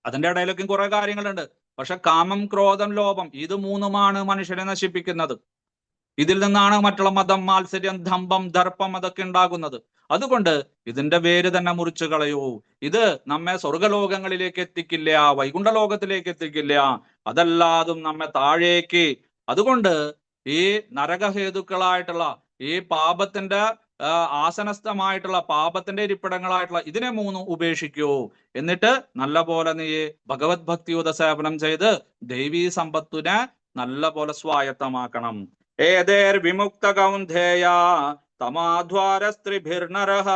അതിന്റെ ഇടയിലൊക്കെ കുറെ കാര്യങ്ങളുണ്ട്. പക്ഷെ കാമം, ക്രോധം, ലോഭം, ഇത് 3മാണ് മനുഷ്യനെ നശിപ്പിക്കുന്നത്. ഇതിൽ നിന്നാണ് മറ്റുള്ള മതം, മാത്സര്യം, ദമ്പം, ദർപ്പം അതൊക്കെ ഉണ്ടാകുന്നത്. അതുകൊണ്ട് ഇതിന്റെ വേര് തന്നെ മുറിച്ചു കളയൂ. ഇത് നമ്മെ സ്വർഗലോകങ്ങളിലേക്ക് എത്തിക്കില്ല, വൈകുണ്ഠ ലോകത്തിലേക്ക് എത്തിക്കില്ല, അതല്ലാതും നമ്മെ താഴേക്ക്. അതുകൊണ്ട് ഈ നരകഹേതുക്കളായിട്ടുള്ള ഈ പാപത്തിന്റെ ആസനസ്ഥമായിട്ടുള്ള പാപത്തിന്റെ ഇരിപ്പിടങ്ങളായിട്ടുള്ള ഇതിനെ 3 ഉപേക്ഷിക്കൂ. എന്നിട്ട് നല്ല പോലെ നീ ഭഗവത് ഭക്തിയുത സേവനം ചെയ്ത് ദൈവീ സമ്പത്തിനെ നല്ല പോലെ സ്വായത്തമാക്കണം. ഏതേർ വിമുക്ത കൗന്ദേയ തമാധ്വാരസ്ത്രിഭിർനരഃ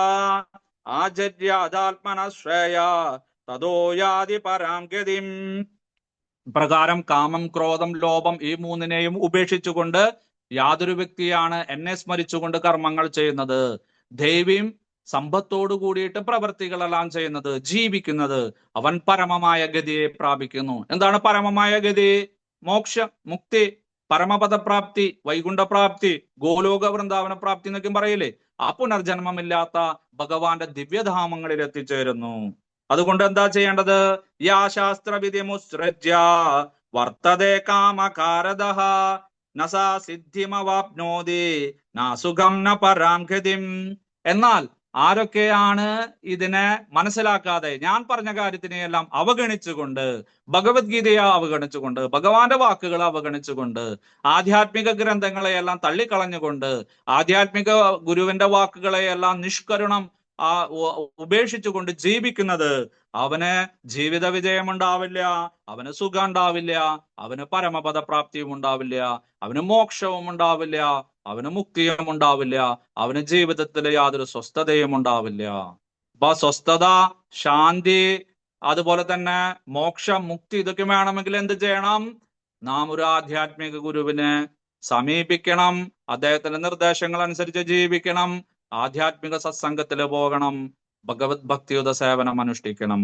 ആചര്യാദാത്മനശ്രേയ തതോ യാതി പരാം ഗതിം. പ്രകാരം കാമം, ക്രോധം, ലോഭം ഈ മൂന്നിനെയും ഉപേക്ഷിച്ചുകൊണ്ട് യാതൊരു വ്യക്തിയാണ് എന്നെ സ്മരിച്ചുകൊണ്ട് കർമ്മങ്ങൾ ചെയ്യുന്നത്, ദൈവീം സമ്പത്തോടു കൂടിയിട്ട് പ്രവൃത്തികളെല്ലാം ചെയ്യുന്നത്, ജീവിക്കുന്നത്, അവൻ പരമമായ ഗതിയെ പ്രാപിക്കുന്നു. എന്താണ് പരമമായ ഗതി? മോക്ഷ, മുക്തി, പരമപദപ്രാപ്തി, വൈകുണ്ഠപ്രാപ്തി, ഗോലോക വൃന്ദാവന പ്രാപ്തി എന്നൊക്കെ പറയില്ലേ? ആ പുനർജന്മമില്ലാത്ത ഭഗവാന്റെ ദിവ്യധാമങ്ങളിൽ എത്തിച്ചേരുന്നു. അതുകൊണ്ട് എന്താ ചെയ്യേണ്ടത്? യാ ശാസ്ത്രവിധി മുസ്സൃജ്യ വർത്തതേ കാമകാരദഃ നസാ സിദ്ധിമവാപ്നോതി നാസുഖം ന പരാം ഗതിം. എന്നാൽ ആരൊക്കെയാണ് ഇതിനെ മനസ്സിലാക്കാതെ ഞാൻ പറഞ്ഞ കാര്യത്തിനെയെല്ലാം അവഗണിച്ചുകൊണ്ട്, ഭഗവത്ഗീതയെ അവഗണിച്ചുകൊണ്ട്, ഭഗവാന്റെ വാക്കുകളെ അവഗണിച്ചുകൊണ്ട്, ആധ്യാത്മിക ഗ്രന്ഥങ്ങളെയെല്ലാം തള്ളിക്കളഞ്ഞുകൊണ്ട്, ആധ്യാത്മിക ഗുരുവിന്റെ വാക്കുകളെയെല്ലാം നിഷ്കരുണം ഉപേക്ഷിച്ചുകൊണ്ട് ജീവിക്കുന്നത്, അവന് ജീവിത വിജയം ഉണ്ടാവില്ല, അവന് സുഖം ഉണ്ടാവില്ല, അവന് പരമപദപ്രാപ്തിയും ഉണ്ടാവില്ല, അവന് മോക്ഷവും ഉണ്ടാവില്ല, അവന് മുക്തിയും ഉണ്ടാവില്ല, അവന് ജീവിതത്തിൽ യാതൊരു സ്വസ്ഥതയും ഉണ്ടാവില്ല. അപ്പൊ സ്വസ്ഥത, ശാന്തി, അതുപോലെ തന്നെ മോക്ഷം, മുക്തി ഇതൊക്കെ വേണമെങ്കിൽ എന്ത് ചെയ്യണം? നാം ഒരു ആധ്യാത്മിക ഗുരുവിനെ സമീപിക്കണം, അദ്ദേഹത്തിന്റെ നിർദ്ദേശങ്ങൾ അനുസരിച്ച് ജീവിക്കണം, ആധ്യാത്മിക സത്സംഗത്തിൽ പോകണം, ഭഗവത് ഭക്തിയുത സേവനം അനുഷ്ഠിക്കണം.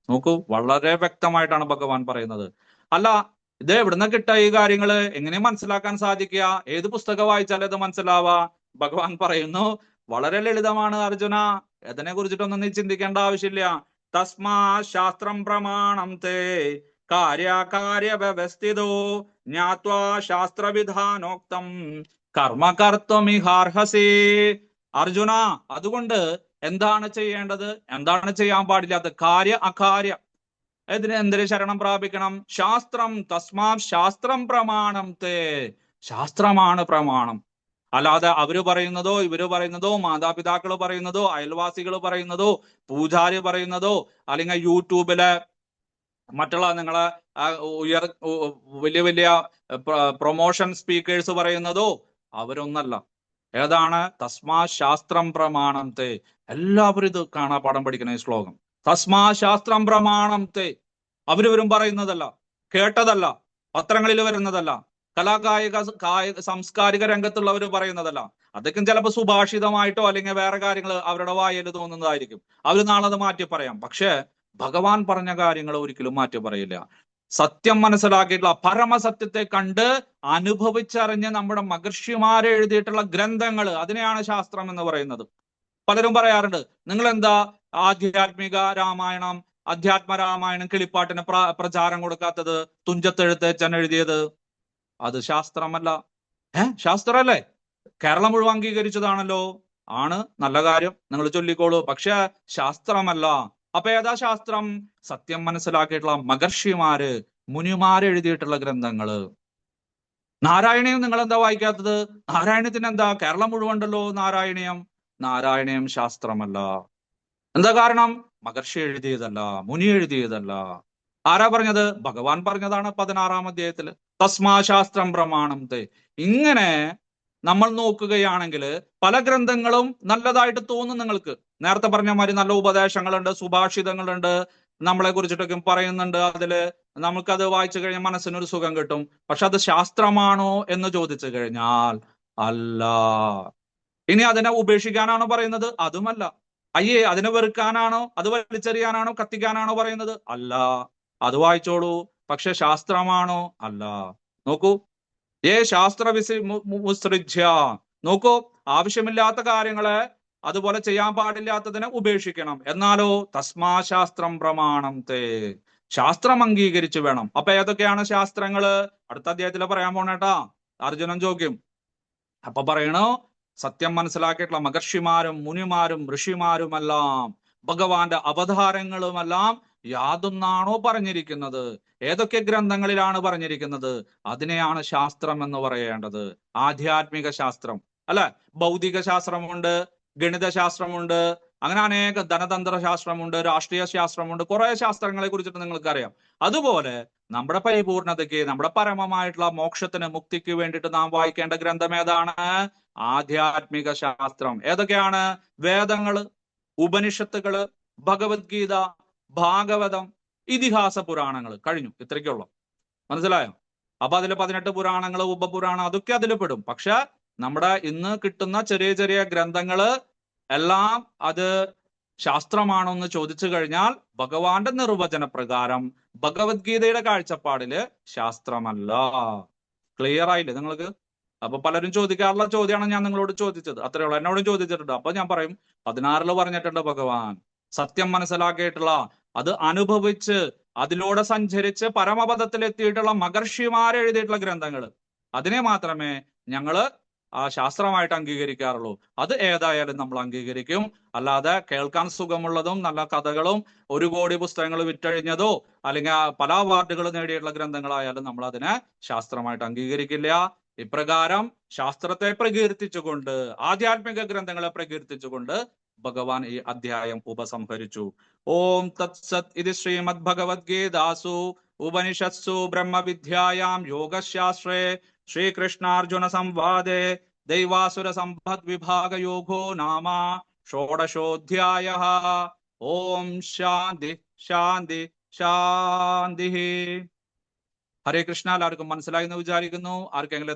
നോക്കൂ, വളരെ വ്യക്തമായിട്ടാണ് ഭഗവാൻ പറയുന്നത്. അല്ല, ഇത് എവിടുന്ന് കിട്ടുക ഈ കാര്യങ്ങള്? എങ്ങനെ മനസ്സിലാക്കാൻ സാധിക്കുക? ഏത് പുസ്തകം വായിച്ചാലും ഇത് മനസ്സിലാവാ? ഭഗവാൻ പറയുന്നു, വളരെ ലളിതമാണ് അർജുന, ഇതിനെ കുറിച്ചിട്ടൊന്നും നീ ചിന്തിക്കേണ്ട ആവശ്യമില്ല. തസ്മാ ശാസ്ത്രം പ്രമാണം തേ കാര്യാകാര്യ വ്യവസ്ഥിതോ ജ്ഞാത്വാ ശാസ്ത്രവിധാനോക്തം കർമ്മ കർത്തുമിഹാർഹസി. അർജുന, അതുകൊണ്ട് എന്താണ് ചെയ്യേണ്ടത്, എന്താണ് ചെയ്യാൻ പാടില്ലാത്തത്? കാര്യ അകാര്യ എന്തിന് ശരണം പ്രാപിക്കണം? ശാസ്ത്രം. തസ്മാ ശാസ്ത്രം പ്രമാണം തേ. ശാസ്ത്രമാണ് പ്രമാണം. അല്ലാതെ അവര് പറയുന്നതോ ഇവര് പറയുന്നതോ മാതാപിതാക്കൾ പറയുന്നതോ അയൽവാസികൾ പറയുന്നതോ പൂജാരി പറയുന്നതോ അല്ലെങ്കിൽ യൂട്യൂബിലെ മറ്റുള്ള നിങ്ങളെ വലിയ വലിയ പ്രൊമോഷൻ സ്പീക്കേഴ്സ് പറയുന്നതോ അവരൊന്നല്ല. ഏതാണ്? തസ്മാ ശാസ്ത്രം പ്രമാണം തേ. എല്ലാവരും ഇത് പാഠം പഠിക്കണം ഈ ശ്ലോകം. തസ്മാ ശാസ്ത്രം പ്രമാണം തേ. അവരിവരും പറയുന്നതല്ല, കേട്ടതല്ല, പത്രങ്ങളിൽ വരുന്നതല്ല, കായിക സാംസ്കാരിക രംഗത്തുള്ളവർ പറയുന്നതല്ല. അതൊക്കെ ചിലപ്പോൾ സുഭാഷിതമായിട്ടോ അല്ലെങ്കിൽ വേറെ കാര്യങ്ങൾ അവരുടെ വായിൽ തോന്നുന്നതായിരിക്കും. അവർ നാളെ അത് മാറ്റി പറയാം. പക്ഷെ ഭഗവാൻ പറഞ്ഞ കാര്യങ്ങൾ ഒരിക്കലും മാറ്റി പറയില്ല. സത്യം മനസ്സിലാക്കിയിട്ടുള്ള പരമസത്യത്തെ കണ്ട് അനുഭവിച്ചറിഞ്ഞ് നമ്മുടെ മഹർഷിമാരെ എഴുതിയിട്ടുള്ള ഗ്രന്ഥങ്ങൾ, അതിനെയാണ് ശാസ്ത്രം എന്ന് പറയുന്നത്. പലരും പറയാറുണ്ട്, നിങ്ങൾ എന്താ ആധ്യാത്മിക രാമായണം, അധ്യാത്മ രാമായണം കിളിപ്പാട്ടിന് പ്രചാരം കൊടുക്കാത്തത്? തുഞ്ചത്തെഴുത്തച്ഛൻ എഴുതിയത് അത് ശാസ്ത്രമല്ല. ശാസ്ത്രമല്ലേ? കേരളം മുഴുവൻ അംഗീകരിച്ചതാണല്ലോ. ആണ്, നല്ല കാര്യം, നിങ്ങൾ ചൊല്ലിക്കോളൂ. പക്ഷെ ശാസ്ത്രമല്ല. അപ്പൊ ഏതാ ശാസ്ത്രം? സത്യം മനസ്സിലാക്കിയിട്ടുള്ള മഹർഷിമാര്, മുനിമാര് എഴുതിയിട്ടുള്ള ഗ്രന്ഥങ്ങള്. നാരായണീയം നിങ്ങൾ എന്താ വായിക്കാത്തത്? നാരായണത്തിന് എന്താ? കേരളം മുഴുവൻ ഉണ്ടല്ലോ നാരായണീയം. നാരായണീയം ശാസ്ത്രമല്ല. എന്താ കാരണം? മഹർഷി എഴുതിയതല്ല, മുനി എഴുതിയതല്ല. ആരാ പറഞ്ഞത്? ഭഗവാൻ പറഞ്ഞതാണ് 16-ാം അധ്യായത്തില്. തസ്മാ ശാസ്ത്രം പ്രമാണം തേ. ഇങ്ങനെ നമ്മൾ നോക്കുകയാണെങ്കിൽ പല ഗ്രന്ഥങ്ങളും നല്ലതായിട്ട് തോന്നും നിങ്ങൾക്ക്. നേരത്തെ പറഞ്ഞ മാതിരി നല്ല ഉപദേശങ്ങളുണ്ട്, സുഭാഷിതങ്ങളുണ്ട്, നമ്മളെ കുറിച്ചിട്ടൊക്കെ പറയുന്നുണ്ട്. അതില് നമുക്കത് വായിച്ചു കഴിഞ്ഞാൽ മനസ്സിനൊരു സുഖം കിട്ടും. പക്ഷെ അത് ശാസ്ത്രമാണോ എന്ന് ചോദിച്ചു കഴിഞ്ഞാൽ അല്ല. ഇനി അതിനെ ഉപേക്ഷിക്കാനാണോ പറയുന്നത്? അതുമല്ല. അയ്യേ, അതിനെ വെറുക്കാനാണോ, അത് വലിച്ചെറിയാനാണോ, കത്തിക്കാനാണോ പറയുന്നത്? അല്ല. അത് വായിച്ചോളൂ. പക്ഷെ ശാസ്ത്രമാണോ? അല്ല. നോക്കൂ, ശാസ്ത്ര മുസൃജ്യ. നോക്കൂ, ആവശ്യമില്ലാത്ത കാര്യങ്ങളെ, അതുപോലെ ചെയ്യാൻ പാടില്ലാത്തതിനെ ഉപേക്ഷിക്കണം. എന്നാലോ തസ്മാ ശാസ്ത്രം പ്രമാണം തേ. ശാസ്ത്രം അംഗീകരിച്ചു വേണം. അപ്പൊ ഏതൊക്കെയാണ് ശാസ്ത്രങ്ങള്? അടുത്ത അധ്യായത്തിൽ പറയാൻ പോണേട്ടാ. അർജുനൻ ചോദിക്കും. അപ്പൊ പറയണോ, സത്യം മനസ്സിലാക്കിയിട്ടുള്ള മഹർഷിമാരും മുനിമാരും ഋഷിമാരുമെല്ലാം ഭഗവാന്റെ അവതാരങ്ങളുമെല്ലാം യാതൊന്നാണോ പറഞ്ഞിരിക്കുന്നത്, ഏതൊക്കെ ഗ്രന്ഥങ്ങളിലാണ് പറഞ്ഞിരിക്കുന്നത്, അതിനെയാണ് ശാസ്ത്രം എന്ന് പറയേണ്ടത്. ആധ്യാത്മിക ശാസ്ത്രം അല്ലെ? ഭൗതിക ശാസ്ത്രമുണ്ട്, ഗണിത ശാസ്ത്രമുണ്ട്, അങ്ങനെ അനേക ധനതന്ത്ര ശാസ്ത്രമുണ്ട്, രാഷ്ട്രീയ ശാസ്ത്രമുണ്ട്, കുറെ ശാസ്ത്രങ്ങളെ കുറിച്ചിട്ട് നിങ്ങൾക്കറിയാം. അതുപോലെ നമ്മുടെ പരിപൂർണതയ്ക്ക്, നമ്മുടെ പരമമായിട്ടുള്ള മോക്ഷത്തിന്, മുക്തിക്ക് വേണ്ടിയിട്ട് നാം വായിക്കേണ്ട ഗ്രന്ഥം ഏതാണ്? ആധ്യാത്മിക ശാസ്ത്രം. ഏതൊക്കെയാണ്? വേദങ്ങള്, ഉപനിഷത്തുകള്, ഭഗവത്ഗീത, ഭാഗവതം, ഇതിഹാസ പുരാണങ്ങൾ കഴിഞ്ഞു. ഇത്രയ്ക്കുള്ളൂ. മനസ്സിലായോ? അപ്പൊ അതിൽ 18 പുരാണങ്ങൾ, ഉപപുരാണം, അതൊക്കെ അതിൽ പെടും. പക്ഷെ നമ്മുടെ ഇന്ന് കിട്ടുന്ന ചെറിയ ചെറിയ ഗ്രന്ഥങ്ങള് എല്ലാം അത് ശാസ്ത്രമാണോ എന്ന് ചോദിച്ചു കഴിഞ്ഞാൽ ഭഗവാന്റെ നിർവചന പ്രകാരം ഭഗവത്ഗീതയുടെ കാഴ്ചപ്പാടില് ശാസ്ത്രമല്ല. ക്ലിയർ ആയില്ലേ നിങ്ങൾക്ക്? അപ്പൊ പലരും ചോദിക്കാറുള്ള ചോദ്യമാണ് ഞാൻ നിങ്ങളോട് ചോദിച്ചത്. അത്രേ ഉള്ളൂ. എന്നോടും ചോദിച്ചിട്ടുണ്ട്. അപ്പൊ ഞാൻ പറയും 16 പറഞ്ഞിട്ടുണ്ട് ഭഗവാൻ. സത്യം മനസ്സിലാക്കിയിട്ടുള്ള, അത് അനുഭവിച്ച് അതിലൂടെ സഞ്ചരിച്ച് പരമപദത്തിലെത്തിയിട്ടുള്ള മഹർഷിമാർ എഴുതിയിട്ടുള്ള ഗ്രന്ഥങ്ങൾ, അതിനെ മാത്രമേ ഞങ്ങള് ശാസ്ത്രമായിട്ട് അംഗീകരിക്കാറുള്ളൂ. അത് ഏതായാലും നമ്മൾ അംഗീകരിക്കും. അല്ലാതെ കേൾക്കാൻ സുഖമുള്ളതും നല്ല കഥകളും 1 കോടി പുസ്തകങ്ങൾ വിറ്റഴിഞ്ഞതോ അല്ലെങ്കിൽ പല അവാർഡുകൾ നേടിയിട്ടുള്ള ഗ്രന്ഥങ്ങളായാലും നമ്മൾ അതിനെ ശാസ്ത്രമായിട്ട് അംഗീകരിക്കില്ല. ഇപ്രകാരം ശാസ്ത്രത്തെ പ്രകീർത്തിച്ചുകൊണ്ട്, ആധ്യാത്മിക ഗ്രന്ഥങ്ങളെ പ്രകീർത്തിച്ചുകൊണ്ട് ഭഗവാൻ ഈ അധ്യായം ഉപസംഹരിച്ചു. ഓം തത്സത് ഇത് ശ്രീമദ് ഭഗവത്ഗീതാസു ഉപനിഷത്സു ബ്രഹ്മവിദ്യായാം യോഗശാസ്ത്രേ ശ്രീകൃഷ്ണാർജുന സംവാദേ ദൈവാസുര സമ്പദ് വിഭാഗ യോഗോ നാമ ഷോഡശോധ്യായഃ. ഓം ശാന്തി ശാന്തി ശാന്തി. ഹരേ കൃഷ്ണ. എല്ലാവർക്കും മനസ്സിലായി എന്ന് വിചാരിക്കുന്നു. ആർക്കെങ്കിലും